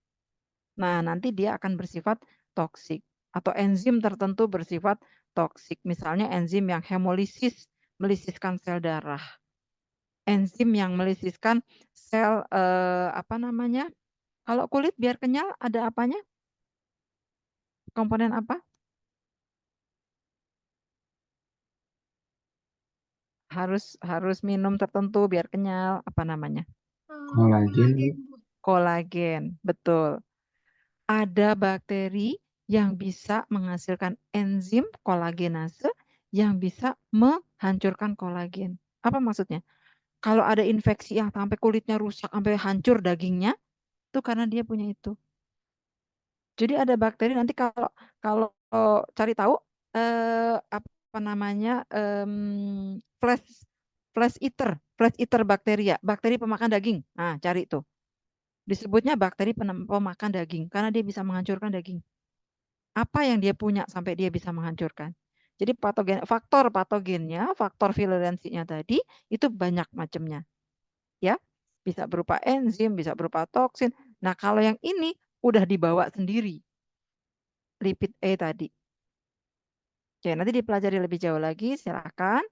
Nah, nanti dia akan bersifat toksik. Atau enzim tertentu bersifat toksik. Misalnya enzim yang hemolisis, melisiskan sel darah. Enzim yang melisiskan sel, apa namanya, kalau kulit biar kenyal ada apanya? Komponen apa? Harus minum tertentu biar kenyal, apa namanya? Kolagen, Bu. Kolagen, betul. Ada bakteri yang bisa menghasilkan enzim kolagenase yang bisa menghancurkan kolagen. Apa maksudnya? Kalau ada infeksi yang sampai kulitnya rusak, sampai hancur dagingnya, itu karena dia punya itu. Jadi ada bakteri nanti kalau kalau cari tahu apa namanya flash flash eater bakteria, bakteri pemakan daging. Nah, cari tuh. Disebutnya bakteri pemakan daging karena dia bisa menghancurkan daging. Apa yang dia punya sampai dia bisa menghancurkan? Jadi faktor patogennya, faktor virulensinya tadi itu banyak macamnya. Ya, bisa berupa enzim, bisa berupa toksin. Nah, kalau yang ini udah dibawa sendiri lipid E tadi. Oke, nanti dipelajari lebih jauh lagi, silakan.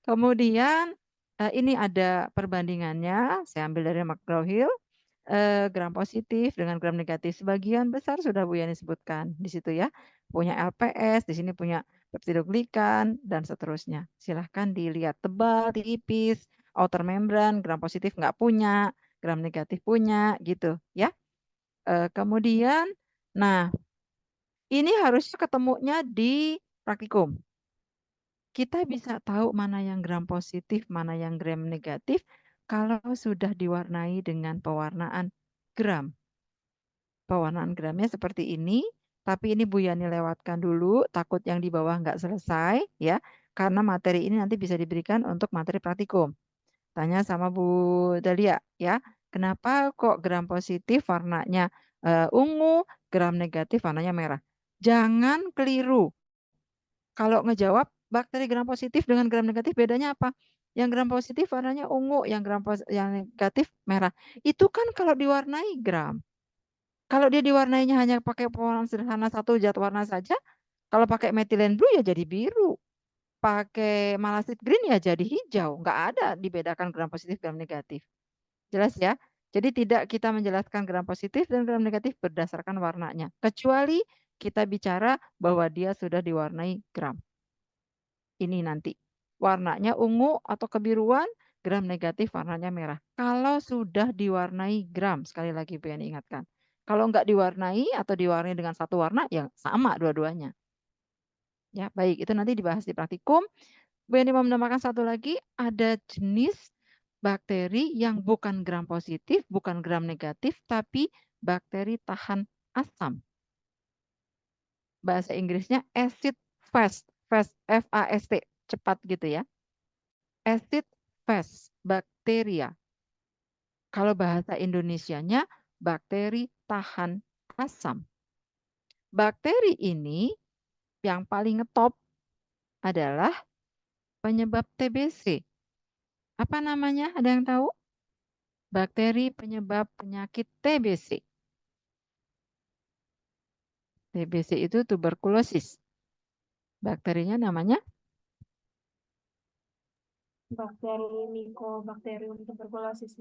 Kemudian ini ada perbandingannya, saya ambil dari McGraw-Hill, gram positif dengan gram negatif. Sebagian besar sudah Bu Yani sebutkan di situ ya. Punya LPS, di sini punya peptidoglikan, dan seterusnya. Silahkan dilihat tebal, tipis, outer membran, gram positif nggak punya, gram negatif punya, gitu ya. Kemudian, nah ini harusnya ketemunya di praktikum. Kita bisa tahu mana yang gram positif, mana yang gram negatif kalau sudah diwarnai dengan pewarnaan gram. Pewarnaan gramnya seperti ini, tapi ini Bu Yani lewatkan dulu, takut yang di bawah nggak selesai ya, karena materi ini nanti bisa diberikan untuk materi praktikum. Tanya sama Bu Dalia ya, kenapa kok gram positif warnanya ungu, gram negatif warnanya merah? Jangan keliru. Kalau ngejawab bakteri gram positif dengan gram negatif bedanya apa? Yang gram positif warnanya ungu, yang negatif merah. Itu kan kalau diwarnai gram. Kalau dia diwarnainya hanya pakai pewarnaan sederhana satu zat warna saja, kalau pakai methylene blue ya jadi biru. Pakai malasid green ya jadi hijau. Nggak ada dibedakan gram positif gram negatif. Jelas ya? Jadi tidak kita menjelaskan gram positif dan gram negatif berdasarkan warnanya. Kecuali kita bicara bahwa dia sudah diwarnai gram. Ini nanti. Warnanya ungu atau kebiruan, gram negatif warnanya merah. Kalau sudah diwarnai gram, sekali lagi Bu Yani ingatkan. Kalau nggak diwarnai atau diwarnai dengan satu warna, ya sama dua-duanya. Ya, baik. Itu nanti dibahas di praktikum. Bu Yani mau menambahkan satu lagi, ada jenis bakteri yang bukan gram positif, bukan gram negatif, tapi bakteri tahan asam. Bahasa Inggrisnya acid fast, F-A-S-T, cepat gitu ya. Acid fast, bakteria. Kalau bahasa Indonesianya, bakteri tahan asam. Bakteri ini yang paling ngetop adalah penyebab TBC. Apa namanya? Ada yang tahu? Bakteri penyebab penyakit TBC. TBC itu tuberkulosis. Bakterinya namanya Bakteri Mycobacterium tuberculosis.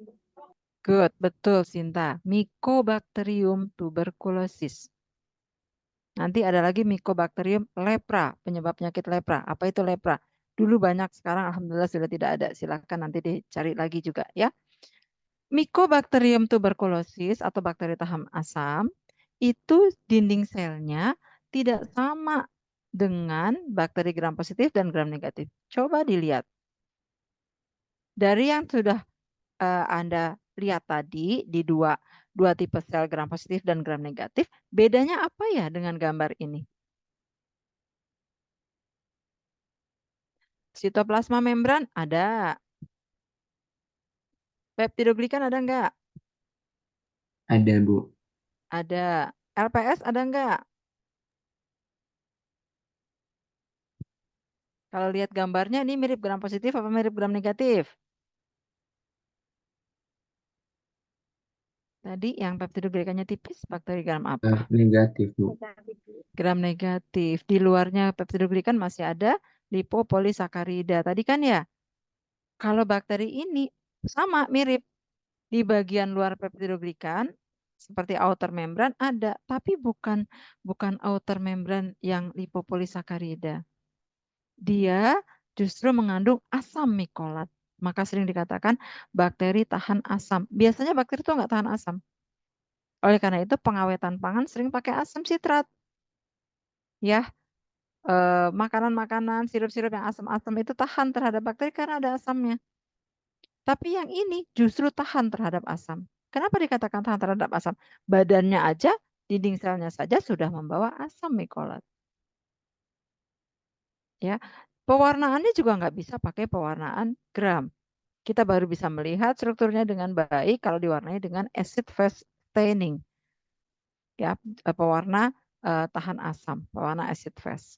good, betul Sinta. Mycobacterium tuberculosis. Nanti ada lagi Mycobacterium lepra, penyebab penyakit lepra. Apa itu lepra? Dulu banyak, sekarang alhamdulillah sudah tidak ada. Silakan nanti dicari lagi juga ya. Mycobacterium tuberculosis atau bakteri tahan asam itu dinding selnya tidak sama dengan bakteri gram positif dan gram negatif. Coba dilihat. Dari yang sudah Anda lihat tadi di dua tipe sel gram positif dan gram negatif, bedanya apa ya dengan gambar ini? Sitoplasma membran ada. Peptidoglikan ada enggak? Ada, Bu. Ada. LPS ada enggak? Kalau lihat gambarnya ini mirip gram positif apa mirip gram negatif? Tadi yang peptidoglikannya tipis, bakteri gram apa? Negatif, Bu. Gram negatif. Di luarnya peptidoglikan masih ada lipopolisakarida. Tadi kan ya? Kalau bakteri ini sama mirip. Di bagian luar peptidoglikan seperti outer membran ada, tapi bukan outer membran yang lipopolisakarida. Dia justru mengandung asam mikolat. Maka sering dikatakan bakteri tahan asam. Biasanya bakteri itu nggak tahan asam. Oleh karena itu pengawetan pangan sering pakai asam sitrat. Ya, makanan-makanan, sirup-sirup yang asam-asam itu tahan terhadap bakteri karena ada asamnya. Tapi yang ini justru tahan terhadap asam. Kenapa dikatakan tahan terhadap asam? Badannya aja, dinding selnya saja sudah membawa asam mikolat. Ya, pewarnaannya juga nggak bisa pakai pewarnaan gram. Kita baru bisa melihat strukturnya dengan baik kalau diwarnai dengan acid fast staining. Ya, pewarna tahan asam, pewarna acid fast.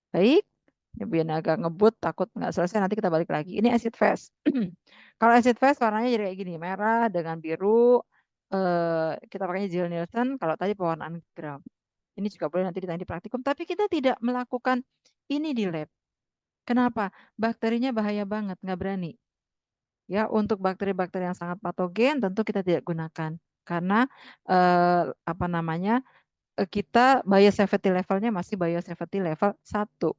Baik, ini biar agak ngebut, takut nggak selesai, nanti kita balik lagi. Ini acid fast. Kalau acid fast warnanya jadi kayak gini, merah dengan biru. Kita pakainya Jill Nielsen, kalau tadi pewarnaan gram. Ini juga boleh nanti ditanya di praktikum, tapi kita tidak melakukan ini di lab. Kenapa? Bakterinya bahaya banget, nggak berani. Ya, untuk bakteri-bakteri yang sangat patogen tentu kita tidak gunakan. Karena apa namanya? Kita biosafety levelnya masih biosafety level 1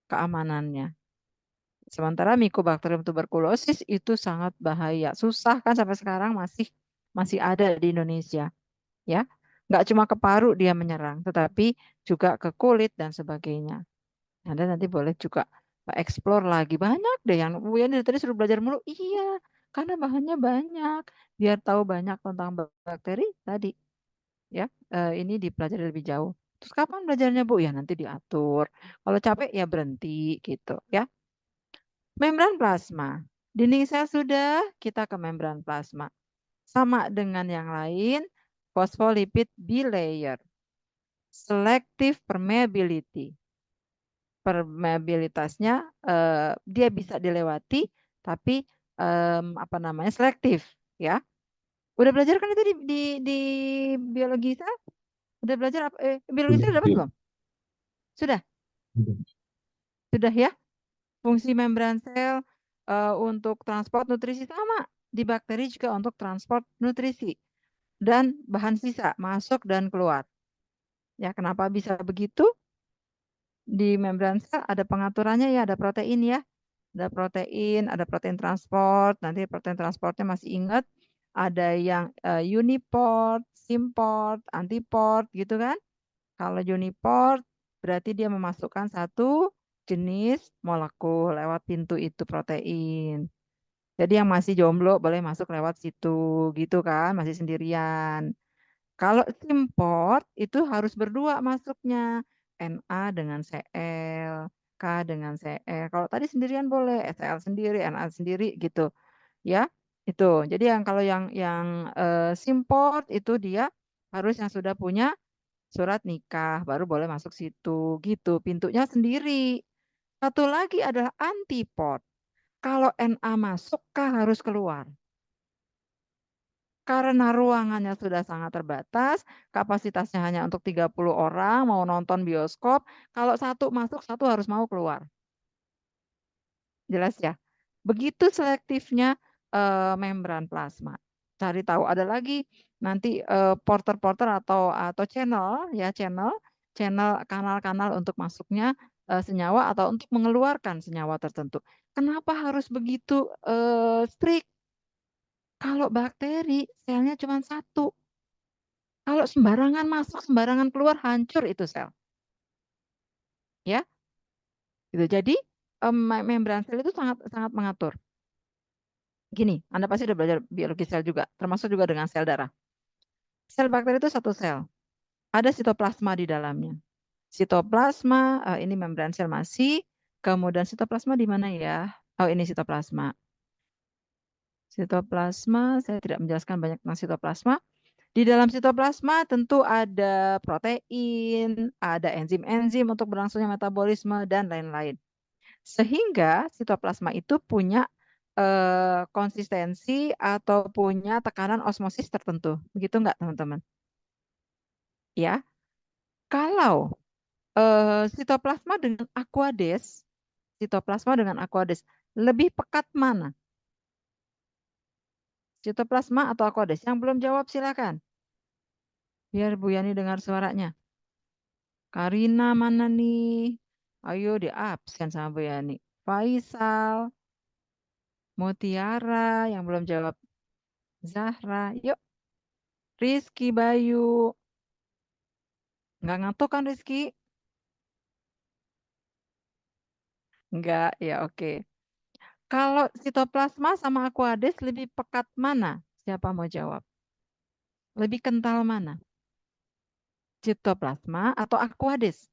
keamanannya. Sementara Mycobacterium tuberculosis itu sangat bahaya. Susah kan sampai sekarang masih ada di Indonesia, ya. Nggak cuma ke paru dia menyerang, tetapi juga ke kulit dan sebagainya. Anda nanti boleh juga explore lagi. Banyak deh yang Bu Yani dari tadi suruh belajar mulu. Iya, karena bahannya banyak. Biar tahu banyak tentang bakteri tadi. Ya, ini dipelajari lebih jauh. Terus kapan belajarnya Bu? Ya nanti diatur. Kalau capek ya berhenti gitu ya. Membran plasma. Dinding sel sudah, kita ke membran plasma. Sama dengan yang lain, phospholipid bilayer. Selective permeability. Permeabilitasnya dia bisa dilewati, tapi apa namanya selektif, ya. Udah belajar kan itu di biologi sel? Udah belajar apa? Biologi Sudah, sel dapat Bu. belum? Sudah, Sudah. sudah ya. Fungsi membran sel untuk transport nutrisi sama. Di bakteri juga untuk transport nutrisi dan bahan sisa masuk dan keluar. Ya, kenapa bisa begitu? Di membran sel ada pengaturannya ya, ada protein ya. Ada protein transport. Nanti protein transportnya masih ingat. Ada yang uniport, simport, antiport gitu kan. Kalau uniport berarti dia memasukkan satu jenis molekul lewat pintu itu protein. Jadi yang masih jomblo boleh masuk lewat situ gitu kan, masih sendirian. Kalau simport itu harus berdua masuknya. Na dengan Cl, K dengan Cl. Kalau tadi sendirian boleh, Cl sendiri, Na sendiri gitu. Ya, itu. Jadi yang kalau yang simport itu dia harus yang sudah punya surat nikah baru boleh masuk situ gitu. Pintunya sendiri. Satu lagi adalah antiport. Kalau Na masuk, K harus keluar. Karena ruangannya sudah sangat terbatas, kapasitasnya hanya untuk 30 orang, mau nonton bioskop, kalau satu masuk, satu harus mau keluar. Jelas ya? Begitu selektifnya membran plasma. Cari tahu ada lagi nanti porter-porter atau channel ya channel kanal-kanal untuk masuknya senyawa atau untuk mengeluarkan senyawa tertentu. Kenapa harus begitu strict? Kalau bakteri selnya cuma satu. Kalau sembarangan masuk, sembarangan keluar, hancur itu sel. Ya, gitu. Jadi membran sel itu sangat sangat mengatur. Gini, Anda pasti sudah belajar biologi sel juga, termasuk juga dengan sel darah. Sel bakteri itu satu sel. Ada sitoplasma di dalamnya. Sitoplasma, ini membran sel masih. Kemudian sitoplasma di mana ya? Oh, ini sitoplasma. Sitoplasma, saya tidak menjelaskan banyak tentang sitoplasma. Di dalam sitoplasma tentu ada protein, ada enzim-enzim untuk berlangsungnya metabolisme, dan lain-lain. Sehingga sitoplasma itu punya konsistensi atau punya tekanan osmosis tertentu. Begitu nggak teman-teman? Ya, kalau sitoplasma dengan aqueous, lebih pekat mana? Sitoplasma atau aqueous? Yang belum jawab silakan. Biar Bu Yani dengar suaranya. Karina mana nih? Ayo di absen sama Bu Yani. Faisal, Mutiara yang belum jawab. Zahra, yuk. Rizky Bayu. Nggak ngantuk kan Rizky? Nggak, ya oke. Kalau sitoplasma sama aqueous lebih pekat mana? Siapa mau jawab? Lebih kental mana? Sitoplasma atau aqueous?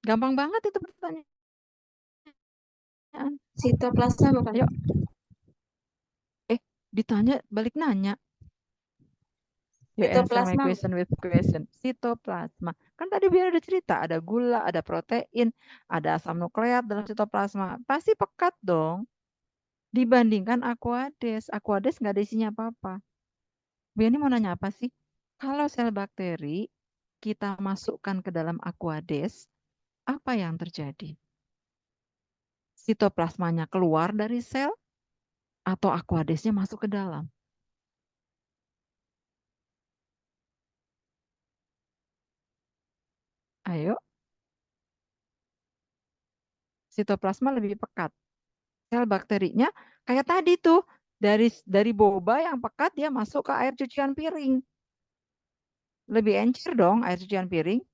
Gampang banget itu pertanyaan. Sitoplasma bukan? Ayo, ditanya balik nanya. You answer my Sitoplasma. question with question. Sitoplasma. Kan tadi biar ada cerita, ada gula, ada protein, ada asam nukleat dalam sitoplasma. Pasti pekat dong. Dibandingkan aqueous. Aqueous nggak ada isinya apa-apa. Bu Yani mau nanya apa sih? Kalau sel bakteri kita masukkan ke dalam aqueous, apa yang terjadi? Sitoplasmanya keluar dari sel atau aqueousnya masuk ke dalam? Ayo. Sitoplasma lebih pekat. Sel bakterinya kayak tadi tuh dari boba yang pekat dia masuk ke air cucian piring. Lebih encer dong air cucian piring.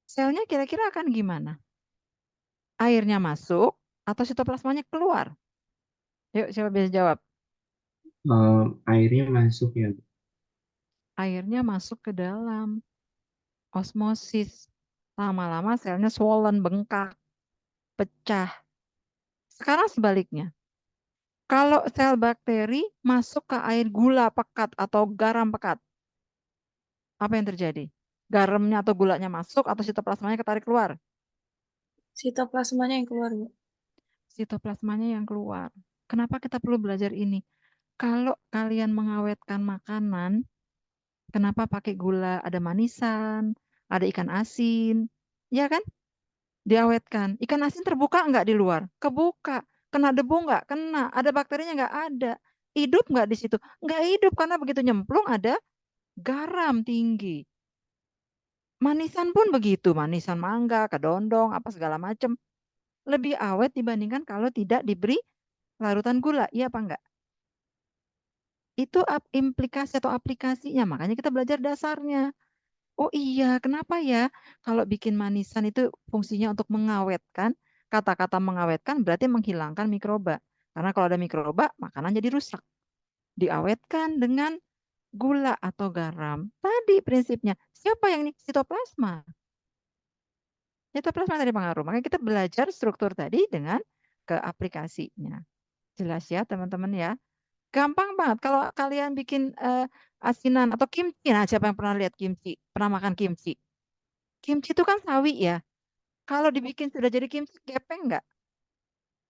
Selnya kira-kira akan gimana? Airnya masuk atau sitoplasmanya keluar? Yuk, siapa bisa jawab? Airnya masuk ya, Bu. Airnya masuk ke dalam osmosis. Lama-lama selnya swollen, bengkak, pecah. Sekarang sebaliknya. Kalau sel bakteri masuk ke air gula pekat atau garam pekat, apa yang terjadi? Garamnya atau gulanya masuk atau sitoplasmanya ketarik keluar? Sitoplasmanya yang keluar, Bu. Sitoplasmanya yang keluar. Kenapa kita perlu belajar ini? Kalau kalian mengawetkan makanan, kenapa pakai gula? Ada manisan, ada ikan asin, ya kan? Diawetkan. Ikan asin terbuka nggak di luar? Kebuka. Kena debu nggak? Kena. Ada bakterinya nggak? Ada. Hidup nggak di situ? Nggak hidup karena begitu nyemplung ada garam tinggi. Manisan pun begitu. Manisan mangga, kedondong, apa segala macam. Lebih awet dibandingkan kalau tidak diberi larutan gula. Iya apa enggak? Itu implikasi atau aplikasinya. Makanya kita belajar dasarnya. Oh iya, kenapa ya? Kalau bikin manisan itu fungsinya untuk mengawetkan. Kata-kata mengawetkan berarti menghilangkan mikroba. Karena kalau ada mikroba, makanan jadi rusak. Diawetkan dengan gula atau garam. Tadi prinsipnya. Siapa yang ini? Sitoplasma. Sitoplasma tadi pengaruh. Makanya kita belajar struktur tadi dengan ke aplikasinya. Jelas ya teman-teman ya. Gampang banget. Kalau kalian bikin asinan atau kimchi. Nah, siapa yang pernah lihat kimchi? Pernah makan kimchi? Kimchi itu kan sawi ya. Kalau dibikin sudah jadi kimchi, gepeng nggak?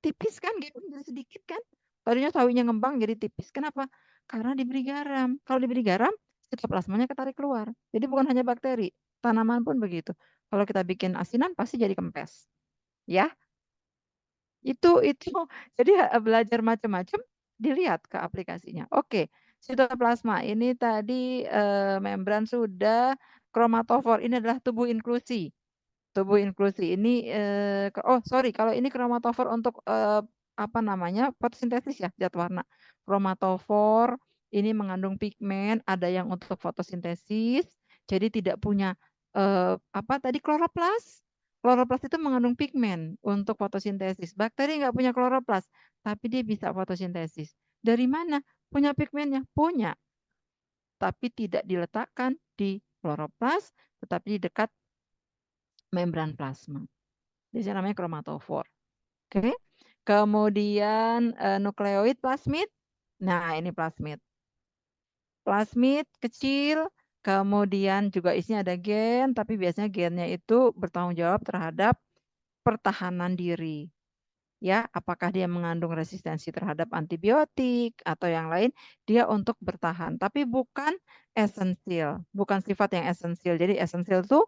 Tipis kan, gepeng jadi sedikit kan? Tadinya sawinya ngembang jadi tipis. Kenapa? Karena diberi garam. Kalau diberi garam, sitoplasmanya ketarik keluar. Jadi bukan hanya bakteri, tanaman pun begitu. Kalau kita bikin asinan pasti jadi kempes. Ya, itu. Jadi belajar macam-macam, dilihat ke aplikasinya. Oke, sitoplasma ini tadi membran sudah, kromatofor ini adalah tubuh inklusi. Tubuh inklusi ini sorry, kalau ini kromatofor untuk apa namanya? Fotosintesis ya, zat warna. Kromatofor ini mengandung pigmen, ada yang untuk fotosintesis. Jadi tidak punya apa tadi kloroplas. Kloroplas itu mengandung pigmen untuk fotosintesis. Bakteri nggak punya kloroplas, tapi dia bisa fotosintesis. Dari mana? Punya pigmennya? Punya, tapi tidak diletakkan di kloroplas, tetapi di dekat membran plasma. Di sini namanya kromatofor. Oke. Kemudian nukleoid plasmid. Nah, ini plasmid. Plasmid kecil, kemudian juga isinya ada gen, tapi biasanya gennya itu bertanggung jawab terhadap pertahanan diri. Ya, apakah dia mengandung resistensi terhadap antibiotik atau yang lain, dia untuk bertahan, tapi bukan esensial, bukan sifat yang esensial. Jadi esensial itu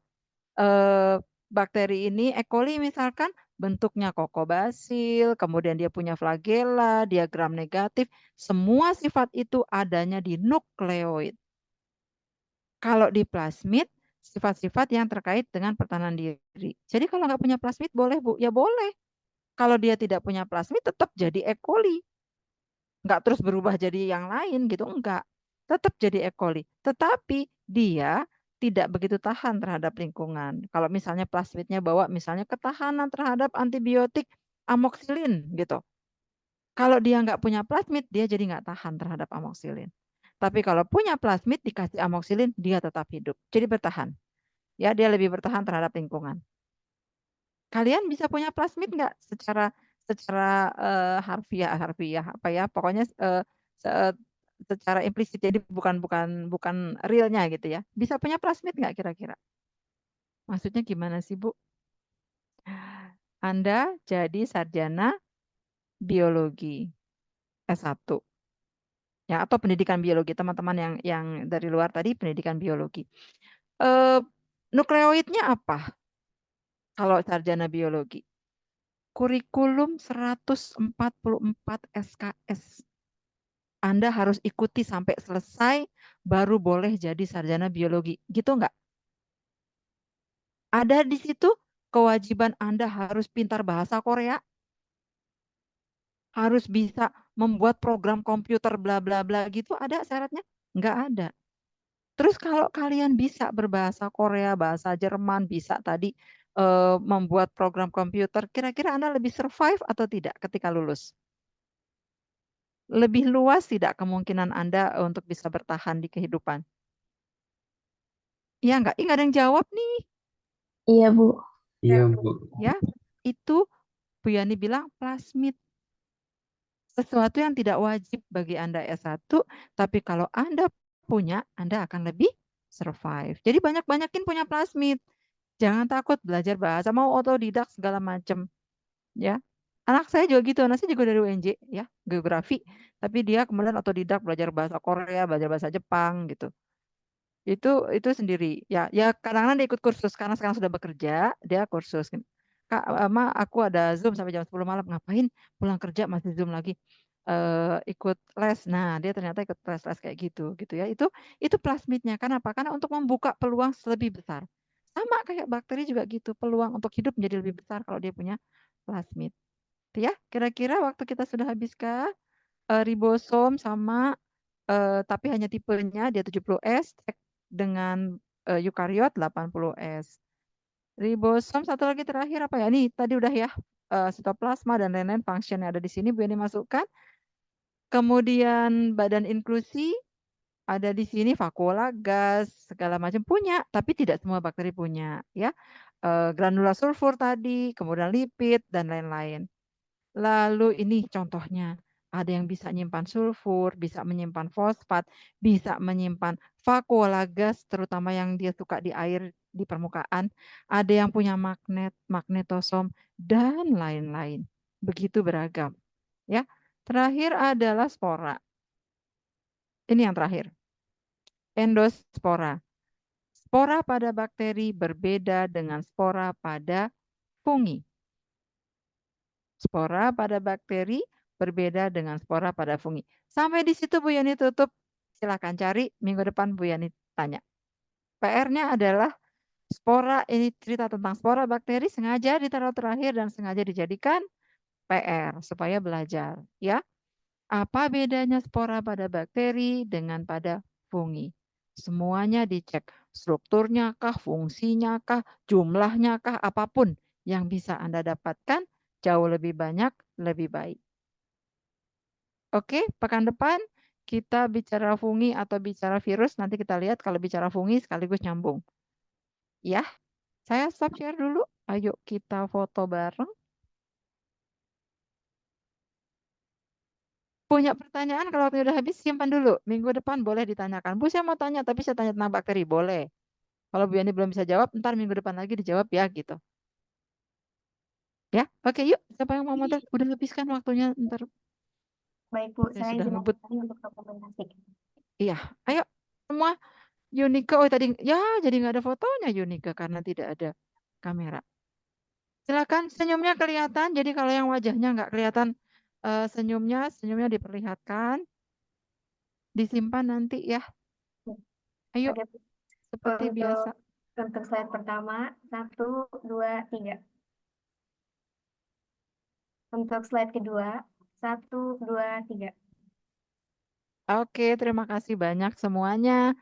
bakteri ini, E. coli misalkan, bentuknya kokobasil, kemudian dia punya flagella, dia gram negatif, semua sifat itu adanya di nukleoid. Kalau di plasmid, sifat-sifat yang terkait dengan pertahanan diri. Jadi kalau nggak punya plasmid boleh, Bu? Ya boleh. Kalau dia tidak punya plasmid, tetap jadi E. coli. Nggak terus berubah jadi yang lain gitu, enggak. Tetap jadi E. coli. Tetapi dia tidak begitu tahan terhadap lingkungan. Kalau misalnya plasmidnya bawa misalnya ketahanan terhadap antibiotik amoksilin gitu. Kalau dia nggak punya plasmid, dia jadi nggak tahan terhadap amoksilin. Tapi kalau punya plasmid dikasih amoksilin, dia tetap hidup. Jadi bertahan. Ya, dia lebih bertahan terhadap lingkungan. Kalian bisa punya plasmid nggak secara harfiah apa ya? Pokoknya secara implisit, jadi bukan realnya gitu ya. Bisa punya plasmid nggak kira-kira? Maksudnya gimana sih, Bu? Anda jadi sarjana biologi S1 ya, atau pendidikan biologi, teman-teman yang dari luar tadi pendidikan biologi. Nukleoidnya apa kalau sarjana biologi? Kurikulum 144 SKS. Anda harus ikuti sampai selesai, baru boleh jadi sarjana biologi. Gitu nggak? Ada di situ kewajiban Anda harus pintar bahasa Korea, harus bisa membuat program komputer bla bla bla gitu, ada syaratnya? Nggak ada. Terus kalau kalian bisa berbahasa Korea, bahasa Jerman, bisa tadi membuat program komputer, kira-kira Anda lebih survive atau tidak ketika lulus? Lebih luas tidak kemungkinan Anda untuk bisa bertahan di kehidupan? Iya nggak? Ih, nggak ada yang jawab nih. Iya, Bu. Iya, Bu. Ya, itu Bu Yani bilang plasmid. Sesuatu yang tidak wajib bagi Anda S1, tapi kalau Anda punya, Anda akan lebih survive. Jadi banyak-banyakin punya plasmid. Jangan takut belajar bahasa, mau otodidak segala macam. Ya, anak saya juga gitu, anak saya juga dari UNJ ya, geografi, tapi dia kemudian otodidak belajar bahasa Korea, belajar bahasa Jepang gitu. Itu sendiri. Ya kadang-kadang dia ikut kursus karena sekarang sudah bekerja, dia kursus. Kak, Ma, aku ada Zoom sampai jam 10 malam. Ngapain? Pulang kerja masih Zoom lagi. Ikut les. Nah, dia ternyata ikut les-les kayak gitu ya. Itu plasmidnya. Kenapa? Karena untuk membuka peluang lebih besar. Sama kayak bakteri juga gitu, peluang untuk hidup menjadi lebih besar kalau dia punya plasmid. Itu ya, kira-kira waktu kita sudah habiskah? Ribosom sama tapi hanya tipenya dia 70S dengan eukariot 80S. Ribosom satu lagi terakhir apa ya? Nih tadi udah ya, sitoplasma dan lain-lain function yang ada di sini Bu ini masukkan. Kemudian badan inklusi ada di sini vakuola gas segala macam punya, tapi tidak semua bakteri punya ya. Granula sulfur tadi, kemudian lipid dan lain-lain. Lalu ini contohnya, ada yang bisa menyimpan sulfur, bisa menyimpan fosfat, bisa menyimpan vakuola gas, terutama yang dia suka di air di permukaan. Ada yang punya magnet, magnetosom, dan lain-lain. Begitu beragam. Ya, terakhir adalah spora. Ini yang terakhir. Endospora. Spora pada bakteri berbeda dengan spora pada fungi. Spora pada bakteri berbeda dengan spora pada fungi. Sampai di situ Bu Yani tutup. Silakan cari, minggu depan Bu Yani tanya. PR-nya adalah spora, ini cerita tentang spora bakteri sengaja ditaruh terakhir dan sengaja dijadikan PR supaya belajar. Ya, apa bedanya spora pada bakteri dengan pada fungi? Semuanya dicek. Strukturnya kah, fungsinya kah, jumlahnya kah, apapun yang bisa Anda dapatkan jauh lebih banyak, lebih baik. Oke, pekan depan kita bicara fungi atau bicara virus, nanti kita lihat kalau bicara fungi sekaligus nyambung. Ya, saya stop share dulu. Ayo kita foto bareng. Punya pertanyaan kalau waktunya udah habis, simpan dulu. Minggu depan boleh ditanyakan. Bu, saya mau tanya, tapi saya tanya tentang bakteri. Boleh. Kalau Bu Yani belum bisa jawab, ntar minggu depan lagi dijawab ya, gitu. Ya, oke yuk. Siapa yang mau modal? Udah habiskan waktunya, ntar Baik, Bu, saya saya sudah izin ngebut. untuk dokumentasi. Iya, ayo semua. Yunike, oh tadi ya jadi nggak ada fotonya Yunike karena tidak ada kamera. Silakan, senyumnya kelihatan. Jadi kalau yang wajahnya nggak kelihatan senyumnya diperlihatkan, disimpan nanti ya. Ayo, Oke, seperti biasa. untuk slide pertama, 1, 2, 3. Untuk slide kedua, 1, 2, 3. Oke, terima kasih banyak semuanya.